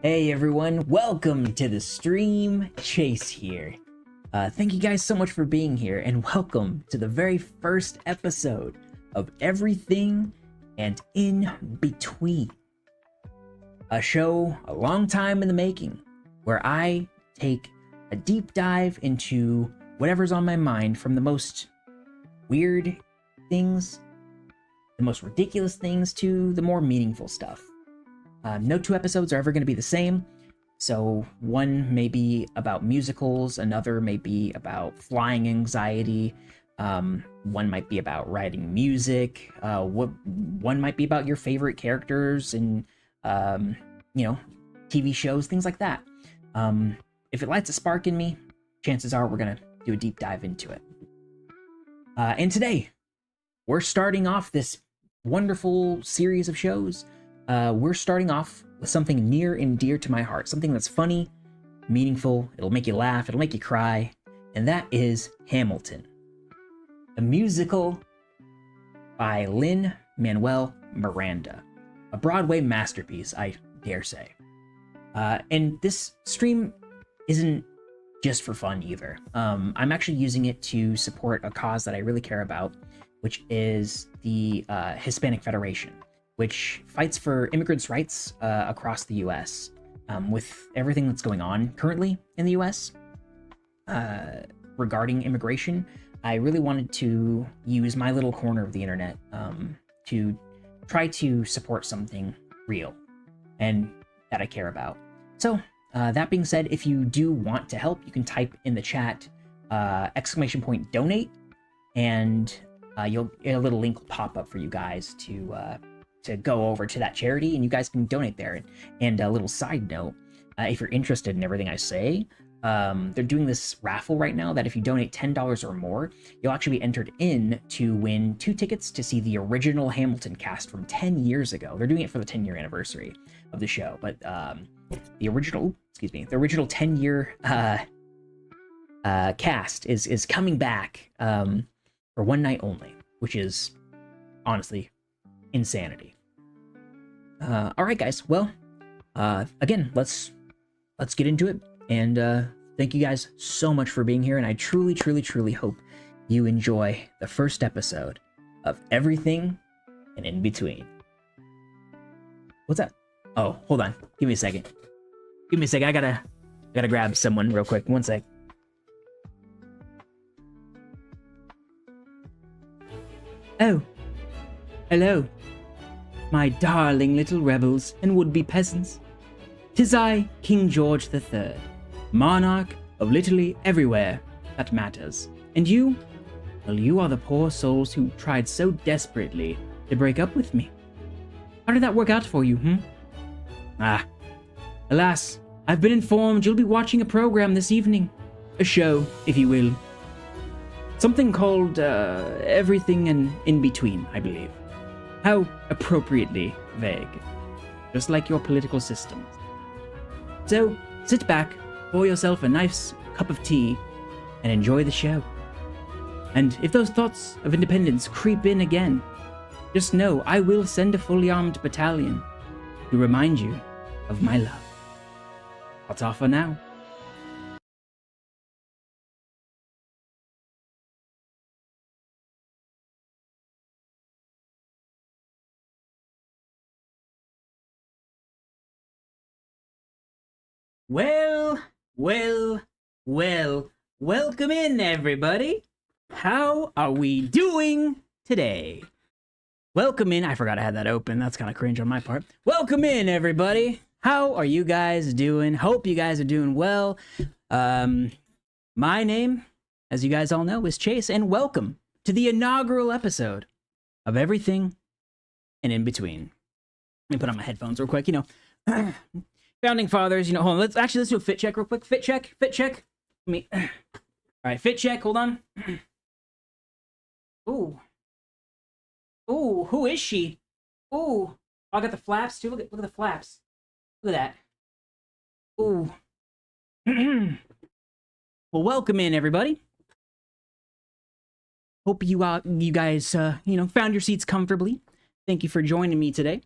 Hey everyone, welcome to the stream. Chase here. Thank you guys so much for being here, and welcome to the very first episode of Everything and In Between. A show a long time in the making, where I take a deep dive into whatever's on my mind, from the most weird things, the most ridiculous things, to the more meaningful stuff. No two episodes are ever going to be the same, so one may be about musicals, another may be about flying anxiety, one might be about writing music, one might be about your favorite characters and, TV shows, things like that. If it lights a spark in me, chances are we're going to do a deep dive into it. And today, we're starting off this wonderful series of shows. We're starting off with something near and dear to my heart, something that's funny, meaningful, it'll make you laugh, it'll make you cry, and that is Hamilton, a musical by Lin Manuel-Miranda, a Broadway masterpiece, I dare say. And this stream isn't just for fun either. I'm actually using it to support a cause that I really care about, which is the Hispanic Federation, which fights for immigrants' rights across the US. With everything that's going on currently in the US regarding immigration, I really wanted to use my little corner of the internet to try to support something real and that I care about. So that being said, if you do want to help, you can type in the chat !donate, and you'll get a little link will pop up for you guys to go over to that charity, and you guys can donate there. And a little side note, if you're interested in everything I say, they're doing this raffle right now that if you donate $10 or more, you'll actually be entered in to win 2 tickets to see the original Hamilton cast from 10 years ago. They're doing it for the 10-year anniversary of the show, but the original 10-year cast is coming back for one night only, which is honestly insanity. All right, guys. Well, again, let's get into it. And thank you guys so much for being here. And I truly, truly, truly hope you enjoy the first episode of Everything and In Between. What's that? Oh, hold on. Give me a second. Give me a second. I gotta grab someone real quick. One sec. Oh, hello, my darling little rebels and would-be peasants. 'Tis I, King George III, monarch of literally everywhere that matters. And you? Well, you are the poor souls who tried so desperately to break up with me. How did that work out for you, Ah, alas, I've been informed you'll be watching a program this evening. A show, if you will. Something called, Everything and In Between, I believe. How appropriately vague. Just like your political systems. So, sit back, pour yourself a nice cup of tea, and enjoy the show. And if those thoughts of independence creep in again, just know I will send a fully armed battalion to remind you of my love. That's all for now. Welcome in, everybody. How are we doing today? Welcome in. I forgot I had that open. That's kind of cringe on my part. Welcome in, everybody. How are you guys doing? Hope you guys are doing well. My name, as you guys all know, is Chase, and welcome to the inaugural episode of Everything and In Between. Let me put on my headphones real quick, Founding fathers, hold on, let's do a fit check real quick. Fit check. All right, fit check, hold on. Ooh, who is she? Ooh, I got the flaps too. Look at the flaps. Look at that. Ooh. Well, welcome in, everybody. Hope you guys found your seats comfortably. Thank you for joining me today.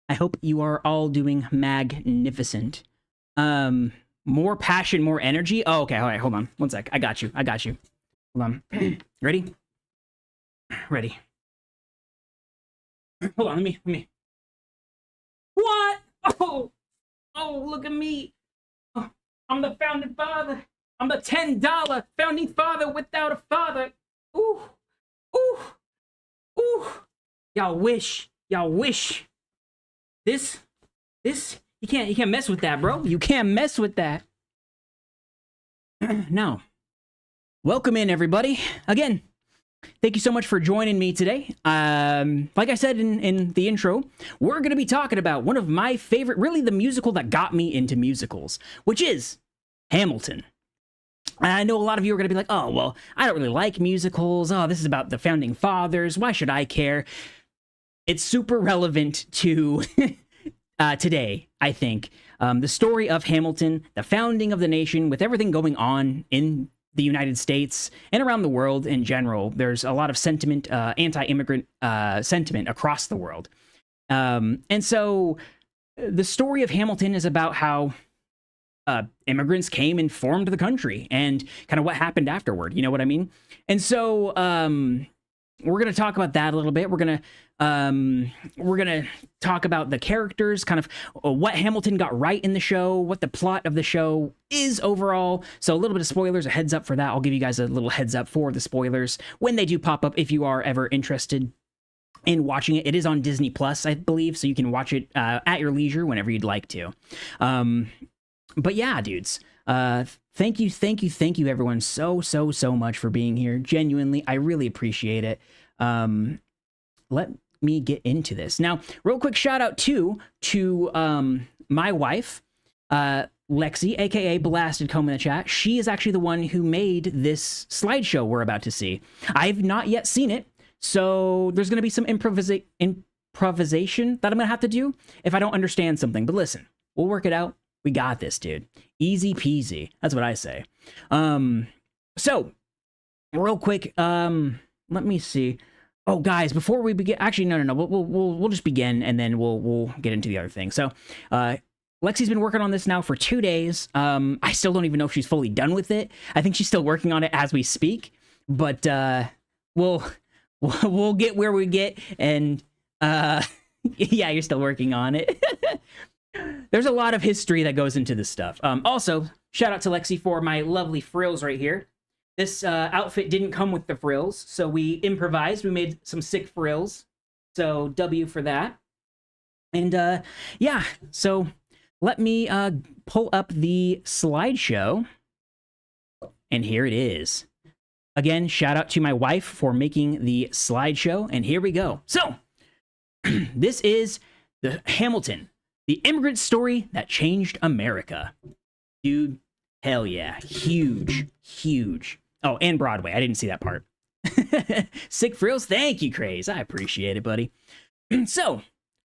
I hope you are all doing magnificent. More passion, more energy. Oh, okay. All right, hold on. One sec. I got you. Hold on. Ready? Ready. Hold on. Let me. What? Oh, look at me. Oh, I'm the founding father. I'm the $10 founding father without a father. Ooh. Ooh. Ooh. Y'all wish. This, you can't mess with that, bro. You can't mess with that. Now, welcome in, everybody. Again, thank you so much for joining me today. Like I said in the intro, we're going to be talking about one of my favorite, really the musical that got me into musicals, which is Hamilton. I know a lot of you are going to be like, oh, well, I don't really like musicals. Oh, this is about the founding fathers. Why should I care? It's super relevant to today, I think. The story of Hamilton, the founding of the nation, with everything going on in the United States and around the world in general, there's a lot of sentiment, anti-immigrant sentiment across the world. And so the story of Hamilton is about how immigrants came and formed the country and kind of what happened afterward. You know what I mean? And so we're going to talk about that a little bit. We're going to talk about the characters, kind of what Hamilton got right in the show, what the plot of the show is overall. So a little bit of spoilers, a heads up for that. I'll give you guys a little heads up for the spoilers when they do pop up if you are ever interested in watching it. It is on Disney Plus, I believe, so you can watch it at your leisure whenever you'd like to. But yeah, dudes, thank you, everyone, so much for being here. Genuinely, I really appreciate it. Let me get into this. Now, real quick shout out to my wife, Lexi, aka Blasted Comb in the chat. She is actually the one who made this slideshow we're about to see. I've not yet seen it, so there's going to be some improvisation that I'm going to have to do if I don't understand something. But listen, we'll work it out. We got this, dude. Easy peasy. That's what I say. So, real quick, let me see. Oh, guys, before we begin, actually, no. We'll just begin, and then we'll get into the other thing. So, Lexi's been working on this now for 2 days. I still don't even know if she's fully done with it. I think she's still working on it as we speak. But we'll get where we get, and yeah, you're still working on it. There's a lot of history that goes into this stuff. Also, shout out to Lexi for my lovely frills right here. This outfit didn't come with the frills, so we improvised. We made some sick frills, so W for that. And yeah, so let me pull up the slideshow, and here it is. Again, shout out to my wife for making the slideshow, and here we go. So, this is the Hamilton. The immigrant story that changed America. Dude, hell yeah. Huge. Oh, and Broadway. I didn't see that part. Sick frills? Thank you, Craze. I appreciate it, buddy. So,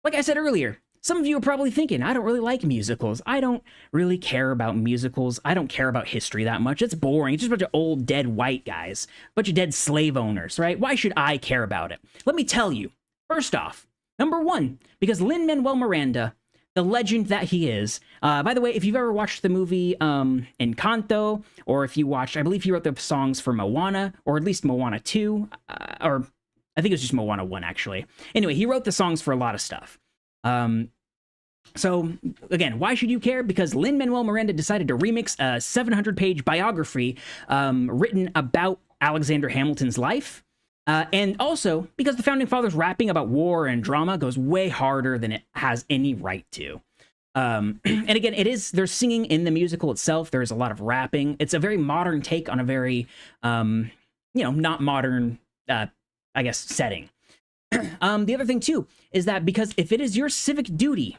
like I said earlier, some of you are probably thinking, I don't really like musicals. I don't really care about musicals. I don't care about history that much. It's boring. It's just a bunch of old, dead white guys. A bunch of dead slave owners, right? Why should I care about it? Let me tell you. First off, number one, because Lin Manuel-Miranda, the legend that he is. By the way, if you've ever watched the movie Encanto, or if you watched, I believe he wrote the songs for Moana, or at least Moana 2, or I think it was just Moana 1, actually. Anyway, he wrote the songs for a lot of stuff. So, again, why should you care? Because Lin Manuel-Miranda decided to remix a 700-page biography written about Alexander Hamilton's life. And also, because the Founding Fathers rapping about war and drama goes way harder than it has any right to. And again, they're singing in the musical itself. There's a lot of rapping. It's a very modern take on a very, not modern, I guess, setting. The other thing, too, is that because if it is your civic duty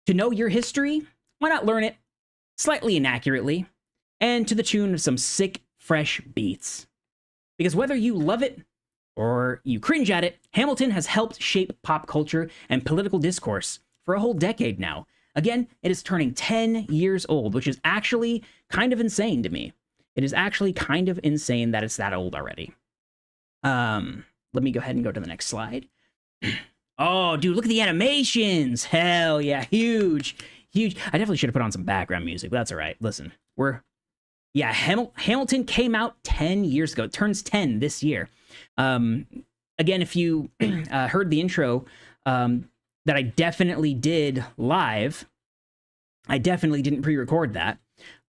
to know your history, why not learn it slightly inaccurately and to the tune of some sick, fresh beats? Because whether you love it or you cringe at it, Hamilton has helped shape pop culture and political discourse for a whole decade now. Again, it is turning 10 years old, which is actually kind of insane to me. It is actually kind of insane that it's that old already. Let me go ahead and go to the next slide. Oh, dude, look at the animations. Hell yeah, huge, huge. I definitely should have put on some background music, but that's all right. Listen, yeah, Hamilton came out 10 years ago. It turns 10 this year. Again, if you heard the intro that I definitely did live, I definitely didn't pre-record that.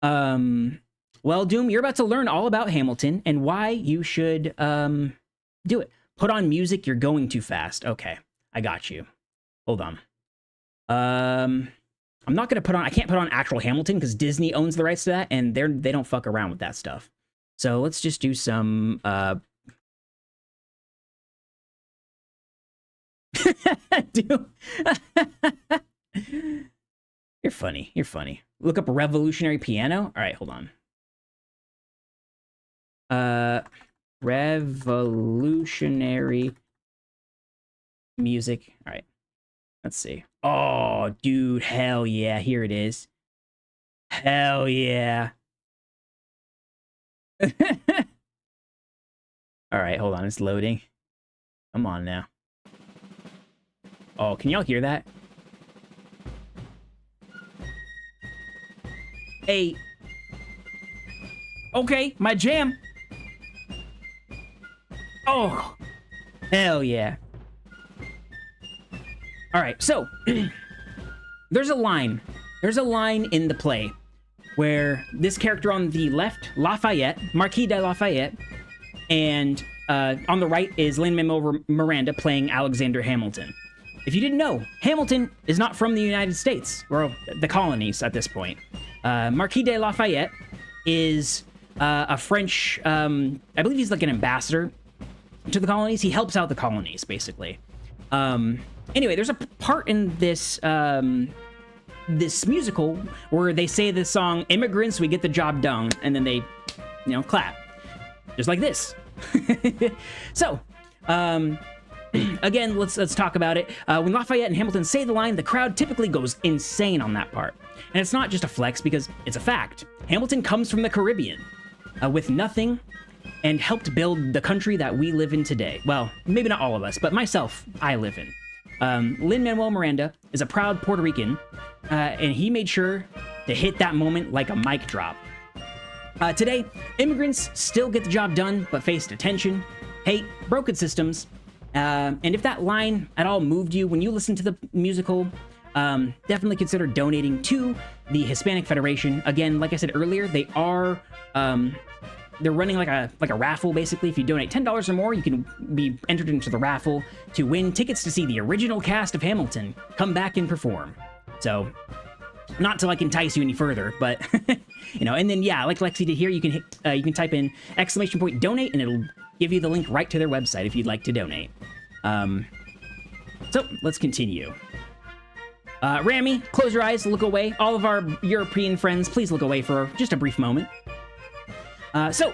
Well, Doom, you're about to learn all about Hamilton and why you should do it. Put on music, you're going too fast. Okay, I got you. Hold on. I'm not gonna I can't put on actual Hamilton because Disney owns the rights to that, and they don't fuck around with that stuff. So let's just do some Dude. You're funny. You're funny. Look up revolutionary piano. All right, hold on. Revolutionary music. All right. Let's see. Oh, dude, hell yeah. Here it is. Hell yeah. All right, hold on. It's loading. Come on now. Oh, can y'all hear that? Hey. Okay, my jam. Oh, hell yeah. All right, so there's a line in the play where this character on the left, Lafayette, Marquis de Lafayette, and on the right is Lin Manuel-Miranda playing Alexander Hamilton. If you didn't know, Hamilton is not from the United States, or the colonies at this point. Marquis de Lafayette is a French, I believe he's like an ambassador to the colonies. He helps out the colonies, basically. Anyway, there's a part in this this musical where they say the song "Immigrants, we get the job done," and then they, you know, clap, just like this. So, again, let's talk about it. When Lafayette and Hamilton say the line, the crowd typically goes insane on that part, and it's not just a flex because it's a fact. Hamilton comes from the Caribbean with nothing and helped build the country that we live in today. Well, maybe not all of us, but myself, I live in. Lin Manuel-Miranda is a proud Puerto Rican, and he made sure to hit that moment like a mic drop. Today, immigrants still get the job done, but face detention, hate, broken systems, and if that line at all moved you when you listen to the musical, definitely consider donating to the Hispanic Federation. Again, like I said earlier, they are they're running like a raffle, basically. If you donate $10 or more, you can be entered into the raffle to win tickets to see the original cast of Hamilton come back and perform. So, not to like entice you any further, but you know. And then yeah, like Lexi did here, you can type in !donate and it'll give you the link right to their website if you'd like to donate. So let's continue. Rami, close your eyes, look away. All of our European friends, please look away for just a brief moment. So,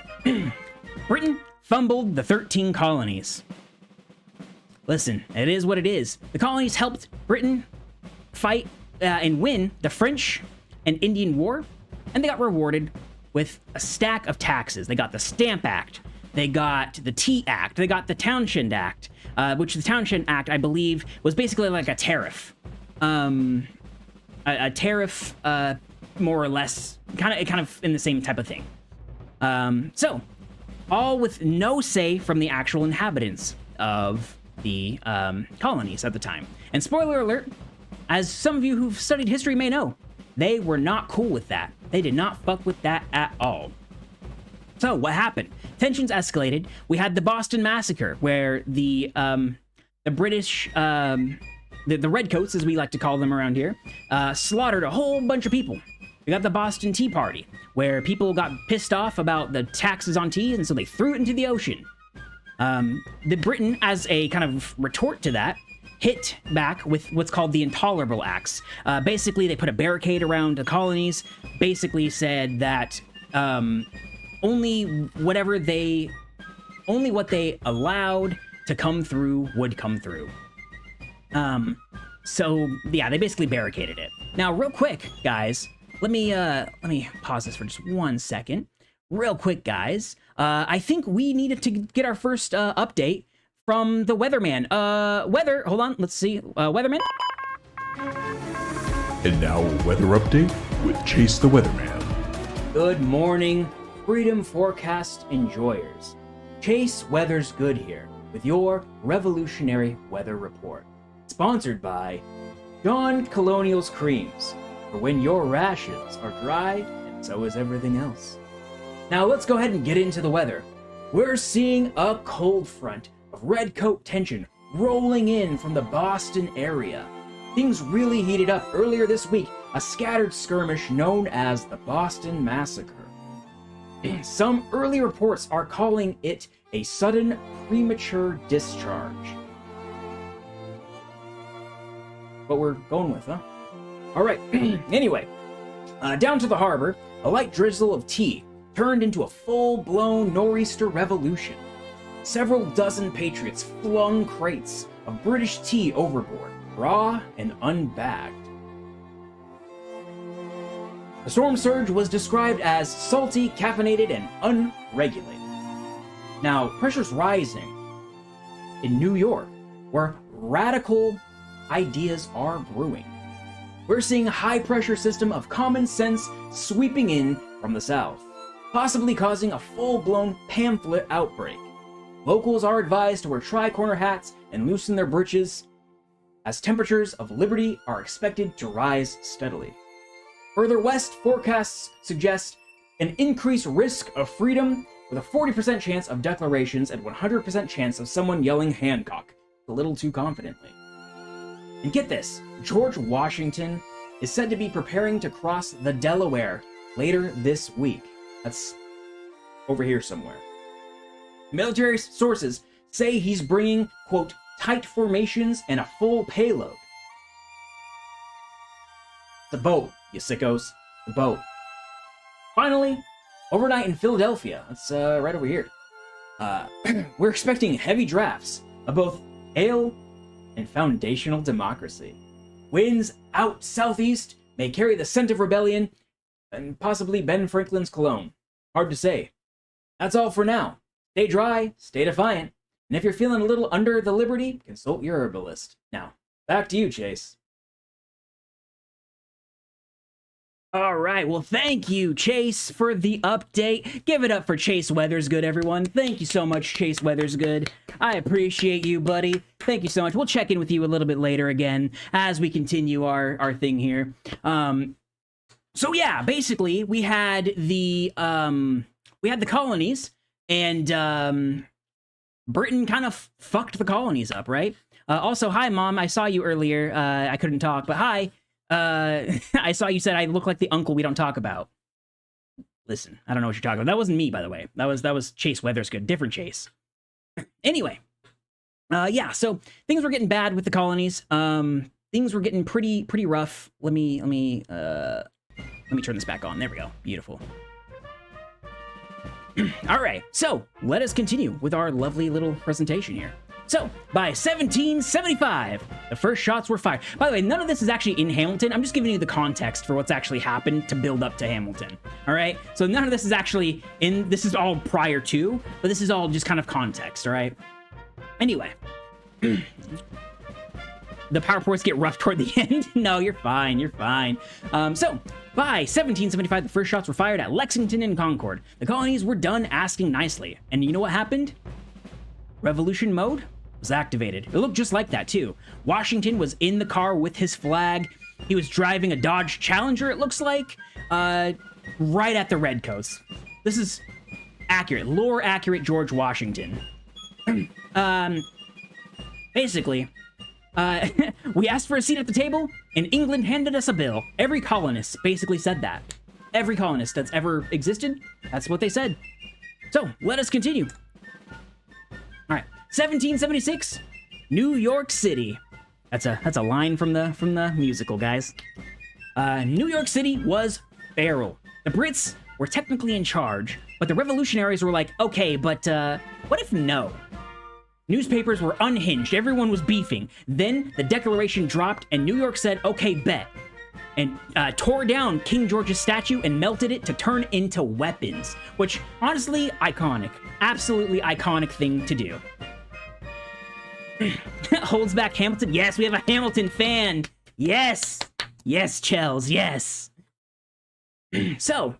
Britain fumbled the 13 colonies. Listen, it is what it is. The colonies helped Britain fight and win the French and Indian War, and they got rewarded with a stack of taxes. They got the Stamp Act, they got the Tea Act, they got the Townshend Act, which the Townshend Act, I believe, was basically like a tariff. A tariff, more or less, kind of in the same type of thing. So, all with no say from the actual inhabitants of the colonies at the time. And spoiler alert, as some of you who've studied history may know, they were not cool with that. They did not fuck with that at all. So, what happened? Tensions escalated. We had the Boston Massacre, where the British, the Redcoats, as we like to call them around here, slaughtered a whole bunch of people. We got the Boston Tea Party, where people got pissed off about the taxes on tea, and so they threw it into the ocean. The Britain, as a kind of retort to that, hit back with what's called the Intolerable Acts. Basically, they put a barricade around the colonies, basically said that only what they allowed to come through would come through. So, yeah, they basically barricaded it. Now, real quick, guys, let me pause this for just 1 second. Real quick, guys. I think we needed to get our first update from the weatherman. Weather, hold on, let's see. Weatherman? And now a weather update with Chase the Weatherman. Good morning, Freedom Forecast enjoyers. Chase Weather's Good here with your revolutionary weather report. Sponsored by Dawn Colonial's Creams, for when your rashes are dry and so is everything else. Now let's go ahead and get into the weather. We're seeing a cold front of red coat tension rolling in from the Boston area. Things really heated up earlier this week, a scattered skirmish known as the Boston Massacre. Some early reports are calling it a sudden premature discharge. What we're going with, huh? Alright, anyway, down to the harbor, a light drizzle of tea turned into a full-blown nor'easter revolution. Several dozen patriots flung crates of British tea overboard, raw and unbagged. The storm surge was described as salty, caffeinated, and unregulated. Now, pressure's rising in New York, where radical ideas are brewing. We're seeing a high-pressure system of common sense sweeping in from the south, possibly causing a full-blown pamphlet outbreak. Locals are advised to wear tri-corner hats and loosen their breeches, as temperatures of liberty are expected to rise steadily. Further west, forecasts suggest an increased risk of freedom with a 40% chance of declarations and 100% chance of someone yelling Hancock a little too confidently. And get this, George Washington is said to be preparing to cross the Delaware later this week. That's over here somewhere. Military sources say he's bringing, quote, tight formations and a full payload. The boat, you sickos. The boat. Finally, overnight in Philadelphia. That's right over here. We're expecting heavy drafts of both hail and foundational democracy. Winds out southeast may carry the scent of rebellion and possibly Ben Franklin's cologne. Hard to say. That's all for now. Stay dry, stay defiant, and if you're feeling a little under the liberty, consult your herbalist. Now, back to you, Chase. All right, well, thank you, Chase, for the update. Give it up for Chase Weather's Good, everyone. Thank you so much, Chase Weather's Good. I appreciate you, buddy. Thank you so much. We'll check in with you a little bit later again as we continue our thing here. So yeah, basically, we had the colonies, and Britain kind of fucked the colonies up, right? Also, hi, Mom. I saw you earlier. I couldn't talk, but hi. I saw you said I look like the uncle we don't talk about. Listen, I don't know what you're talking about. That wasn't me, by the way. That was Chase Weather's Good. Different Chase. Anyway. Yeah, so things were getting bad with the colonies. Things were getting pretty rough. Let me turn this back on. There we go. Beautiful. All right, so let us continue with our lovely little presentation here. So, by 1775, the first shots were fired. By the way, none of this is actually in Hamilton. I'm just giving you the context for what's actually happened to build up to Hamilton. All right? So none of this is actually in, this is all prior to, but this is all just kind of context, all right? Anyway. The PowerPoints get rough toward the end. No, you're fine, you're fine. So, by 1775, the first shots were fired at Lexington and Concord. The colonies were done asking nicely. And you know what happened? Revolution mode was activated. It looked just like that, too. Washington was in the car with his flag. He was driving a Dodge Challenger, it looks like, right at the Redcoats. This is accurate, lore-accurate George Washington. Basically, we asked for a seat at the table, and England handed us a bill. Every colonist basically said that. Every colonist that's ever existed, that's what they said. So, let us continue. All right, 1776, New York City. That's a line from the musical, guys. New York City was feral. The Brits were technically in charge, but the revolutionaries were like, okay, but what if no? Newspapers were unhinged, everyone was beefing. Then the declaration dropped and New York said, okay, bet. And tore down King George's statue and melted it to turn into weapons. Which, honestly, iconic. Absolutely iconic thing to do. Holds back Hamilton. Yes, we have a Hamilton fan. Yes. Yes, Chels. Yes. So,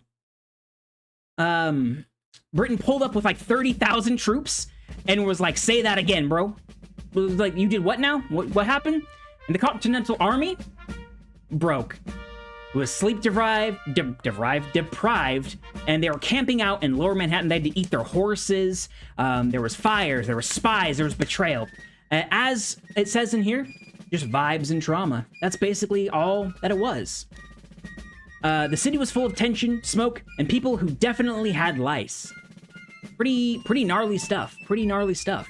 Britain pulled up with like 30,000 troops and was like, say that again, bro. It was like, you did what now? What happened? And the Continental Army broke. It was sleep deprived, and they were camping out in Lower Manhattan. They had to eat their horses. There was fires, there were spies, there was betrayal. As it says in here, just vibes and trauma. That's basically all that it was. The city was full of tension, smoke, and people who definitely had lice. Pretty gnarly stuff. Pretty gnarly stuff.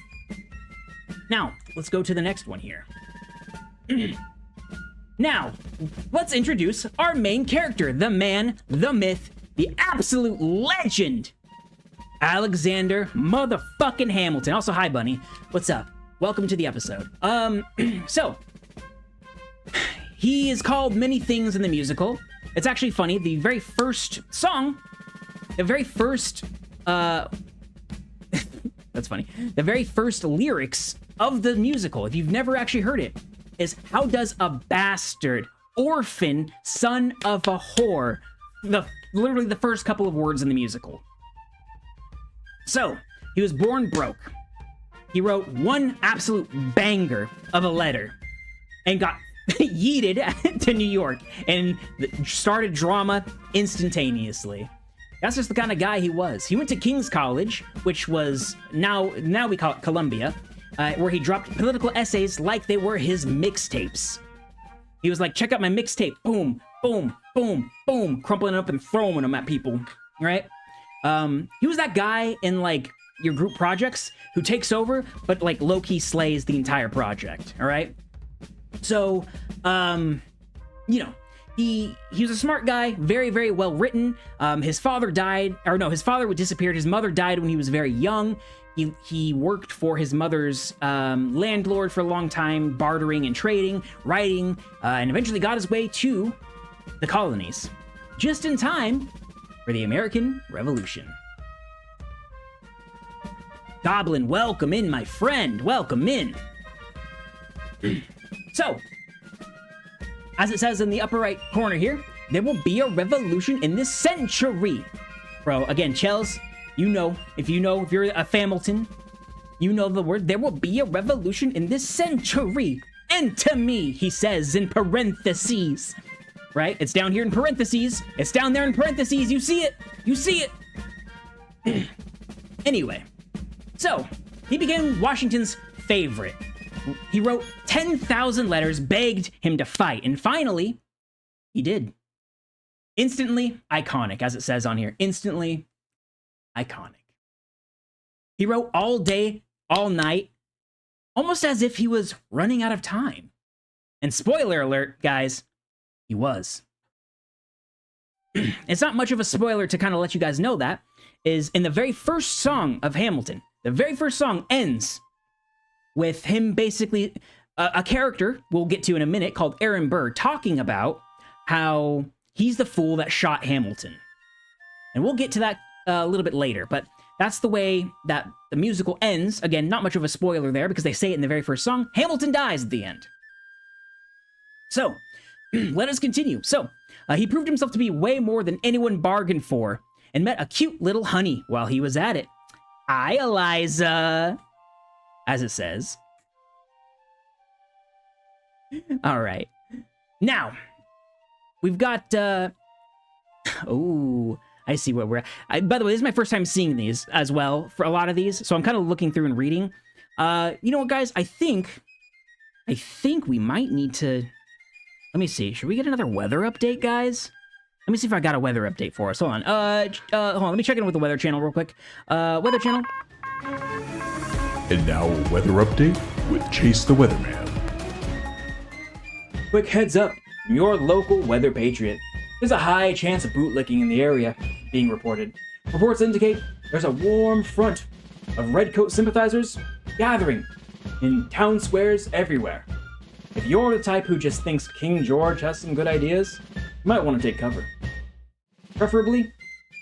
Now, let's go to the next one here. Now, let's introduce our main character, the man, the myth, the absolute legend, Alexander motherfucking Hamilton. Also, hi, Bunny. What's up? Welcome to the episode. So, he is called many things in the musical. It's actually funny. The very first song, the very first, that's funny. The very first lyrics of the musical, if you've never actually heard it, is how does a bastard, orphan, son of a whore, literally the first couple of words in the musical. So, he was born broke. He wrote one absolute banger of a letter and got yeeted to New York and started drama instantaneously. That's just the kind of guy he was. He went to King's College, which was now we call it Columbia, where he dropped political essays like they were his mixtapes. He was like, check out my mixtape. Boom, boom, boom, boom, crumpling up and throwing them at people, right? He was that guy in like your group projects who takes over, but like low-key slays the entire project, all right? So, you know, he was a smart guy, very, very well written. His father died, or no, his father disappeared. His mother died when he was very young. He worked for his mother's landlord for a long time, bartering and trading, writing, and eventually got his way to the colonies, just in time for the American Revolution. Goblin, welcome in, my friend. Welcome in. So, as it says in the upper right corner here, there will be a revolution in this century. Bro, again, Chels, if you're a Familton, you know the word. There will be a revolution in this century. And to me, he says in parentheses. Right? It's down here in parentheses. It's down there in parentheses. You see it. You see it. Anyway, so he became Washington's favorite. He wrote 10,000 letters, begged him to fight, and finally, he did. Instantly iconic, as it says on here. Instantly iconic. He wrote all day, all night, almost as if he was running out of time. And spoiler alert, guys, he was. It's not much of a spoiler to kind of let you guys know that, is in the very first song of Hamilton. The very first song ends with him basically, a character we'll get to in a minute called Aaron Burr talking about how he's the fool that shot Hamilton. And we'll get to that a little bit later, but that's the way that the musical ends. Again, not much of a spoiler there because they say it in the very first song. Hamilton dies at the end. So, let us continue. So, he proved himself to be way more than anyone bargained for and met a cute little honey while he was at it. Hi, Eliza, as it says. All right. Now, we've got, oh, I see where we're at. By the way, this is my first time seeing these as well for a lot of these, so I'm kind of looking through and reading. You know what, guys? I think we might need to, let me see. Should we get another weather update, guys? Let me see if I got a weather update for us. Hold on. Hold on. Let me check in with the weather channel real quick. Weather channel. And now a weather update with Chase the Weatherman. Quick heads up from your local weather patriot. There's a high chance of bootlicking in the area being reported. Reports indicate there's a warm front of redcoat sympathizers gathering in town squares everywhere. If you're the type who just thinks King George has some good ideas, you might want to take cover. Preferably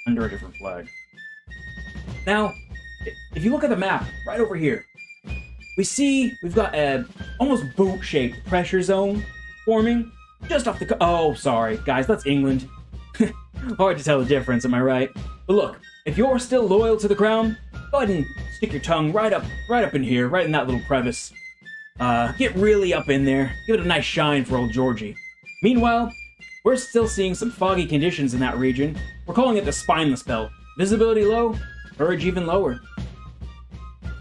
under a different flag. Now, if you look at the map right over here, we see we've got a almost boot-shaped pressure zone forming just off the oh, sorry, guys, that's England. Hard to tell the difference, am I right? But look, if you're still loyal to the crown, go ahead and stick your tongue right up in here, right in that little crevice. Get really up in there. Give it a nice shine for old Georgie. Meanwhile, we're still seeing some foggy conditions in that region. We're calling it the spineless belt. Visibility low, courage even lower.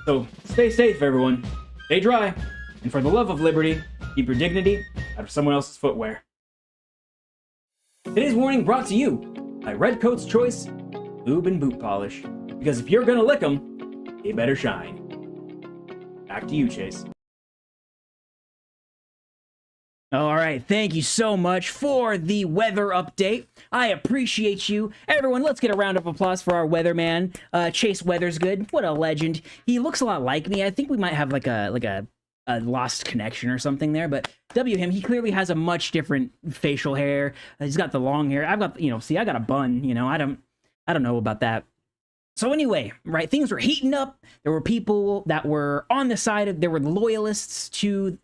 So stay safe, everyone. Stay dry. And for the love of liberty, keep your dignity out of someone else's footwear. Today's warning brought to you by Redcoat's Choice Lube and Boot Polish. Because if you're gonna lick them, they better shine. Back to you, Chase. All right, thank you so much for the weather update. I appreciate you. Everyone, let's get a round of applause for our weatherman, ChaseGamesGood. What a legend. He looks a lot like me. I think we might have like a lost connection or something there, but W him, he clearly has a much different facial hair. He's got the long hair. I've got, see, I got a bun, I don't know about that. So anyway, right, things were heating up. There were people that were on the side of, there were loyalists to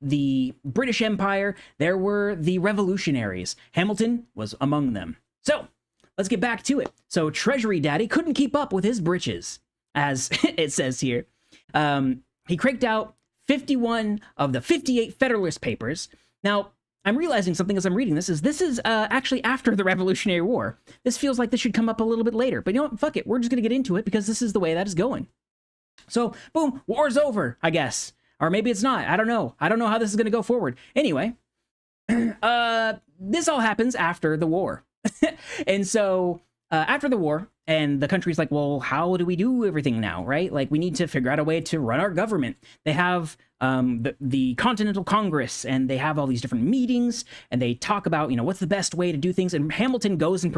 the British Empire. There were the revolutionaries. Hamilton was among them. So let's get back to it. So Treasury Daddy couldn't keep up with his britches, as it says here. He cranked out 51 of the 58 Federalist Papers. Now, I'm realizing something as I'm reading this is actually after the Revolutionary War. This feels like this should come up a little bit later, but you know what? Fuck it. We're just going to get into it because this is the way that is going. So, boom, war's over, I guess. Or maybe it's not. I don't know. I don't know how this is going to go forward. Anyway, this all happens after the war. And so, after the war, and the country's like, well, how do we do everything now, right? Like, we need to figure out a way to run our government. They have the Continental Congress, and they have all these different meetings, and they talk about, what's the best way to do things. And Hamilton goes and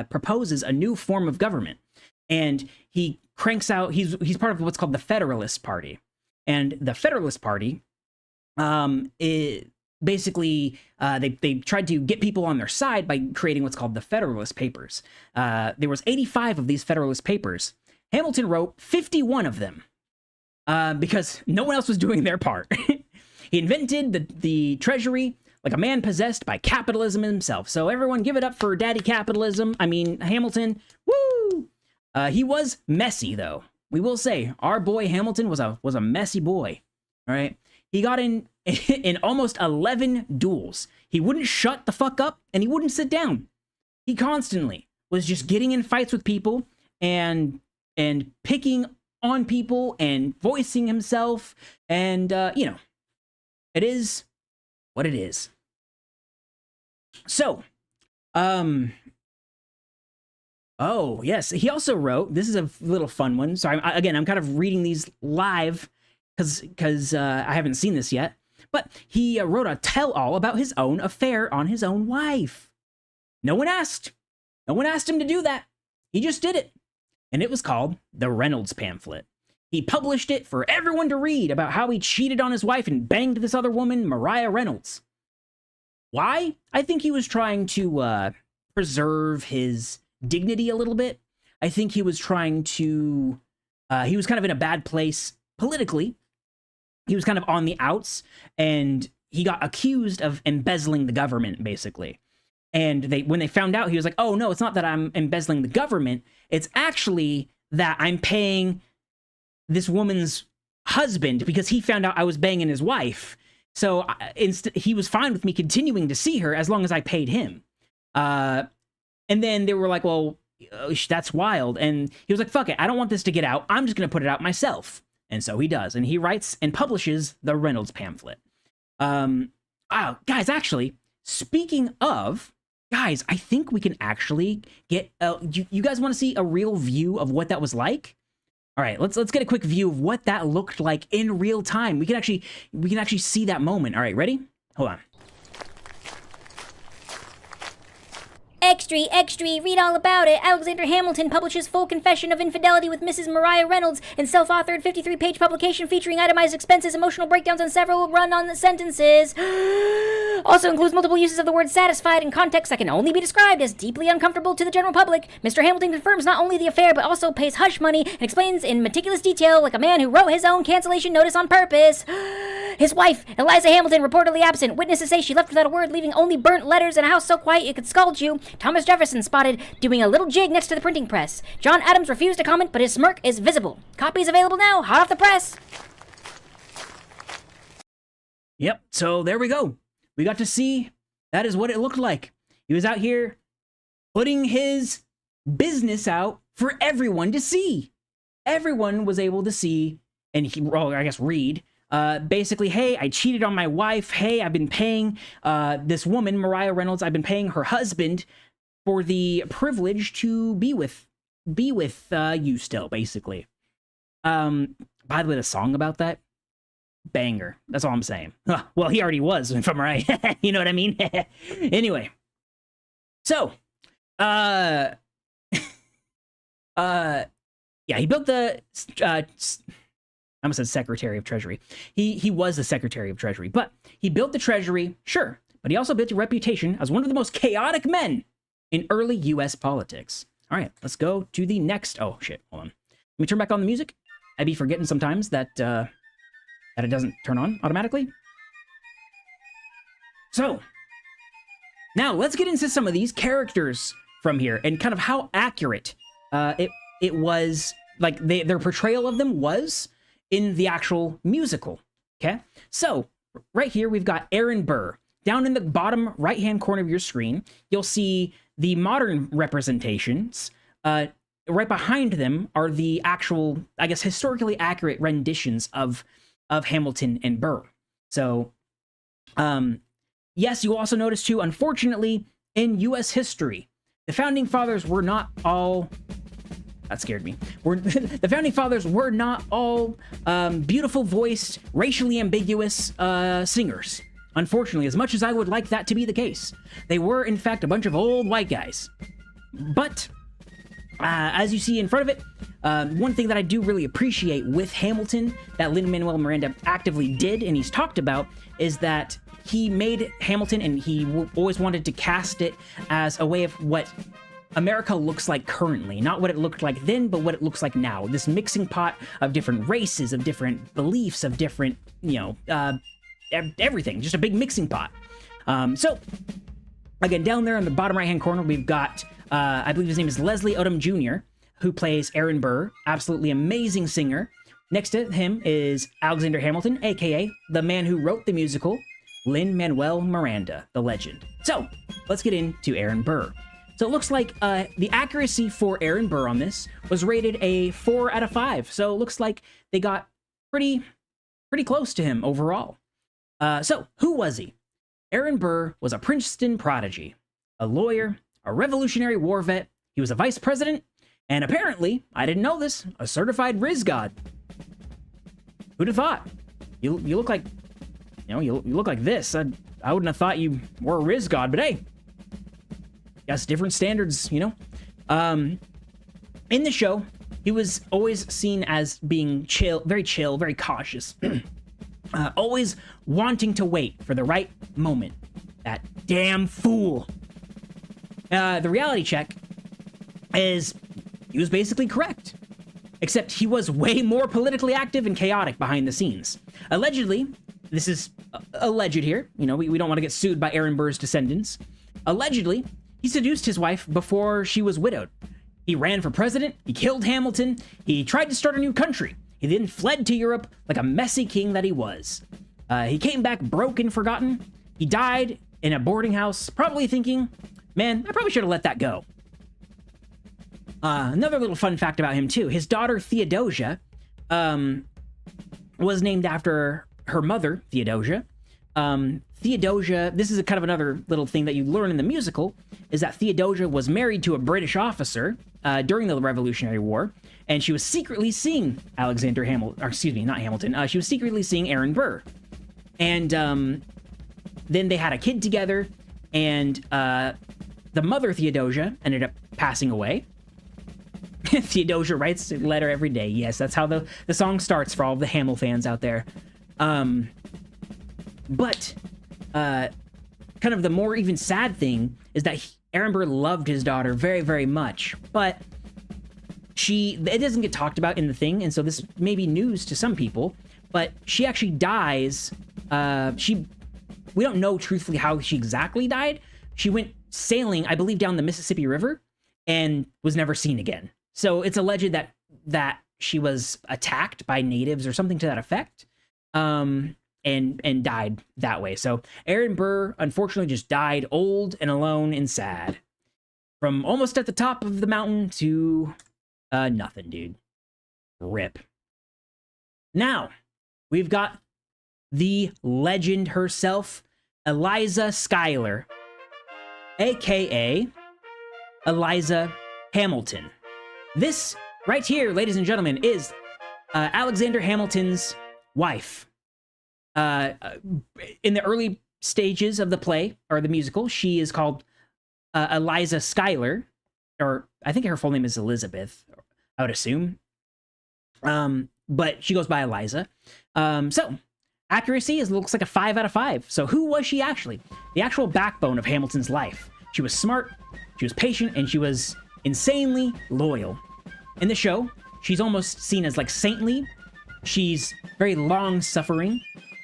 proposes a new form of government. And he cranks out, he's part of what's called the Federalist Party. And the Federalist Party, basically, they tried to get people on their side by creating what's called the Federalist Papers. There was 85 of these Federalist Papers. Hamilton wrote 51 of them because no one else was doing their part. He invented the treasury like a man possessed by capitalism himself. So everyone give it up for Daddy Capitalism. I mean, Hamilton, woo! He was messy, though. We will say, our boy Hamilton was a messy boy, all right? He got in almost 11 duels. He wouldn't shut the fuck up, and he wouldn't sit down. He constantly was just getting in fights with people and picking on people and voicing himself. And, it is what it is. So, oh, yes. He also wrote, this is a little fun one. So, I'm kind of reading these live because I haven't seen this yet. But he wrote a tell-all about his own affair on his own wife. No one asked. No one asked him to do that. He just did it. And it was called the Reynolds Pamphlet. He published it for everyone to read about how he cheated on his wife and banged this other woman, Maria Reynolds. Why? I think he was trying to preserve his dignity a little bit. I think he was trying to... he was kind of in a bad place politically. He was kind of on the outs, and he got accused of embezzling the government, basically. And when they found out, he was like, oh, no, it's not that I'm embezzling the government. It's actually that I'm paying this woman's husband because he found out I was banging his wife. So he was fine with me continuing to see her as long as I paid him. And then they were like, well, that's wild. And he was like, fuck it, I don't want this to get out. I'm just going to put it out myself. And so he does. And he writes and publishes the Reynolds Pamphlet. Guys, actually, speaking of... Guys, I think we can actually get... you guys want to see a real view of what that was like? All right, let's get a quick view of what that looked like in real time. We can actually see that moment. All right, ready? Hold on. Extra, read all about it. Alexander Hamilton publishes full confession of infidelity with Mrs. Maria Reynolds in self-authored 53-page publication featuring itemized expenses, emotional breakdowns, and several run-on sentences. Also includes multiple uses of the word satisfied in context that can only be described as deeply uncomfortable to the general public. Mr. Hamilton confirms not only the affair, but also pays hush money and explains in meticulous detail like a man who wrote his own cancellation notice on purpose. His wife, Eliza Hamilton, reportedly absent. Witnesses say she left without a word, leaving only burnt letters and a house so quiet it could scald you. Thomas Jefferson spotted doing a little jig next to the printing press. John Adams refused to comment, but his smirk is visible. Copies available now, hot off the press. Yep, so there we go. We got to see that is what it looked like. He was out here putting his business out for everyone to see. Everyone was able to see, and read. Basically, hey, I cheated on my wife. Hey, I've been paying this woman, Mariah Reynolds, I've been paying her husband for the privilege to be with you still, basically. By the way, the song about that, banger. That's all I'm saying. Well, he already was, if I'm right. You know what I mean? Anyway. So, yeah, he built the, I almost said Secretary of Treasury. He was the Secretary of Treasury, but he built the Treasury, sure, but he also built a reputation as one of the most chaotic men in early U.S. politics. All right, let's go to the next, oh shit, hold on. Let me turn back on the music. I'd be forgetting sometimes that, that it doesn't turn on automatically. So, now let's get into some of these characters from here and kind of how accurate it was, like their portrayal of them was in the actual musical, okay? So, right here we've got Aaron Burr. Down in the bottom right-hand corner of your screen, you'll see the modern representations. Right behind them are the actual, I guess, historically accurate renditions of Hamilton and Burr. So, yes, you also notice too, unfortunately, in U.S. history, the Founding Fathers were not all... That scared me. The Founding Fathers were not all beautiful-voiced, racially ambiguous singers. Unfortunately, as much as I would like that to be the case. They were, in fact, a bunch of old white guys. But, as you see in front of it, one thing that I do really appreciate with Hamilton that Lin Manuel-Miranda actively did, and he's talked about, is that he made Hamilton, and he always wanted to cast it as a way of what America looks like currently. Not what it looked like then, but what it looks like now. This mixing pot of different races, of different beliefs, of different, everything. Just a big mixing pot. So, again, down there in the bottom right-hand corner, we've got, I believe his name is Leslie Odom Jr., who plays Aaron Burr. Absolutely amazing singer. Next to him is Alexander Hamilton, a.k.a. the man who wrote the musical, Lin Manuel-Miranda, the legend. So, let's get into Aaron Burr. So it looks like the accuracy for Aaron Burr on this was rated a 4 out of 5. So it looks like they got pretty close to him overall. So who was he? Aaron Burr was a Princeton prodigy, a lawyer, a Revolutionary War vet. He was a vice president, and apparently, I didn't know this, a certified Riz God. Who'd have thought? You look like, you look like this. I wouldn't have thought you were a Riz God, but hey. Yes, different standards, In the show, he was always seen as being chill, very cautious. Always wanting to wait for the right moment. That damn fool. The reality check is he was basically correct. Except he was way more politically active and chaotic behind the scenes. Allegedly, this is alleged here, we don't want to get sued by Aaron Burr's descendants. Allegedly, he seduced his wife before she was widowed. He ran for president, he killed Hamilton, he tried to start a new country. He then fled to Europe like a messy king that he was. He came back broke and forgotten. He died in a boarding house, probably thinking, man, I probably should have let that go. Another little fun fact about him too, his daughter Theodosia was named after her mother, Theodosia. Theodosia, this is kind of another little thing that you learn in the musical, is that Theodosia was married to a British officer during the Revolutionary War, and she was secretly seeing Alexander Hamilton, or excuse me, not Hamilton, she was secretly seeing Aaron Burr. And then they had a kid together, and the mother, Theodosia, ended up passing away. Theodosia writes a letter every day. Yes, that's how the song starts for all of the Hamill fans out there. But kind of the more even sad thing is that Aaron Burr loved his daughter very, very much, but it doesn't get talked about in the thing, and so this may be news to some people, but she actually dies. We don't know truthfully how she exactly died. She went sailing, I believe, down the Mississippi River and was never seen again. So it's alleged that she was attacked by natives or something to that effect, and died that way. So Aaron Burr unfortunately just died old and alone and sad, from almost at the top of the mountain to nothing, dude. Rip. Now we've got the legend herself, Eliza Schuyler, aka Eliza Hamilton. This right here, ladies and gentlemen, is Alexander Hamilton's wife. In the early stages of the play, or the musical, she is called Eliza Schuyler, or I think her full name is Elizabeth, I would assume. But she goes by Eliza. So, accuracy looks like a 5 out of 5. So who was she actually? The actual backbone of Hamilton's life. She was smart, she was patient, and she was insanely loyal. In the show, she's almost seen as like saintly. She's very long-suffering.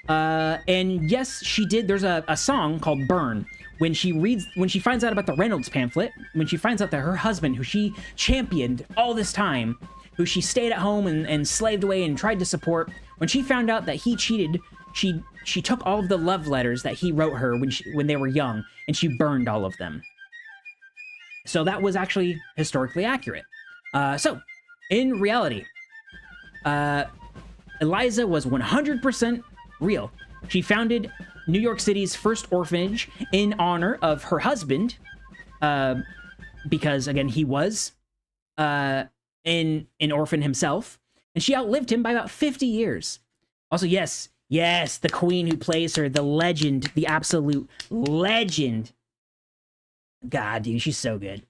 And yes, she did. There's a song called Burn. When she finds out about the Reynolds pamphlet, when she finds out that her husband, who she championed all this time, who she stayed at home and slaved away and tried to support, when she found out that he cheated, she took all of the love letters that he wrote her when they were young, and she burned all of them. So that was actually historically accurate. So, in reality, Eliza was 100% real. She founded New York City's first orphanage in honor of her husband, because, again, he was an orphan himself, and she outlived him by about 50 years. Also, yes, the queen who plays her, the legend, the absolute legend. God, dude, she's so good.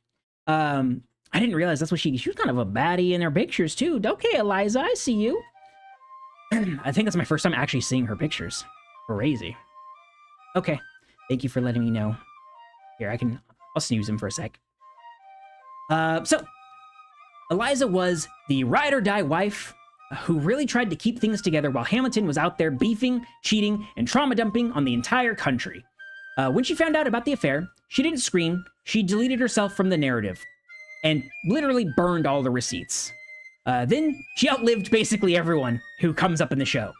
I didn't realize that's what she was kind of a baddie in her pictures, too. Okay, Eliza, I see you. I think that's my first time actually seeing her pictures. Crazy. Okay, thank you for letting me know. Here, I'll snooze him for a sec. So, Eliza was the ride-or-die wife who really tried to keep things together while Hamilton was out there beefing, cheating, and trauma-dumping on the entire country. When she found out about the affair, she didn't scream, she deleted herself from the narrative, and literally burned all the receipts. Then she outlived basically everyone who comes up in the show.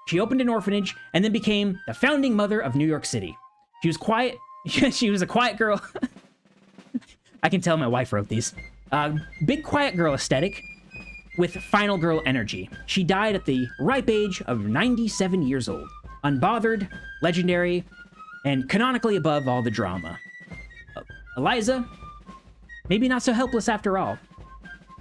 She opened an orphanage and then became the founding mother of New York City. She was quiet. She was a quiet girl. I can tell my wife wrote these. Big quiet girl aesthetic with final girl energy. She died at the ripe age of 97 years old. Unbothered, legendary, and canonically above all the drama. Eliza, maybe not so helpless after all.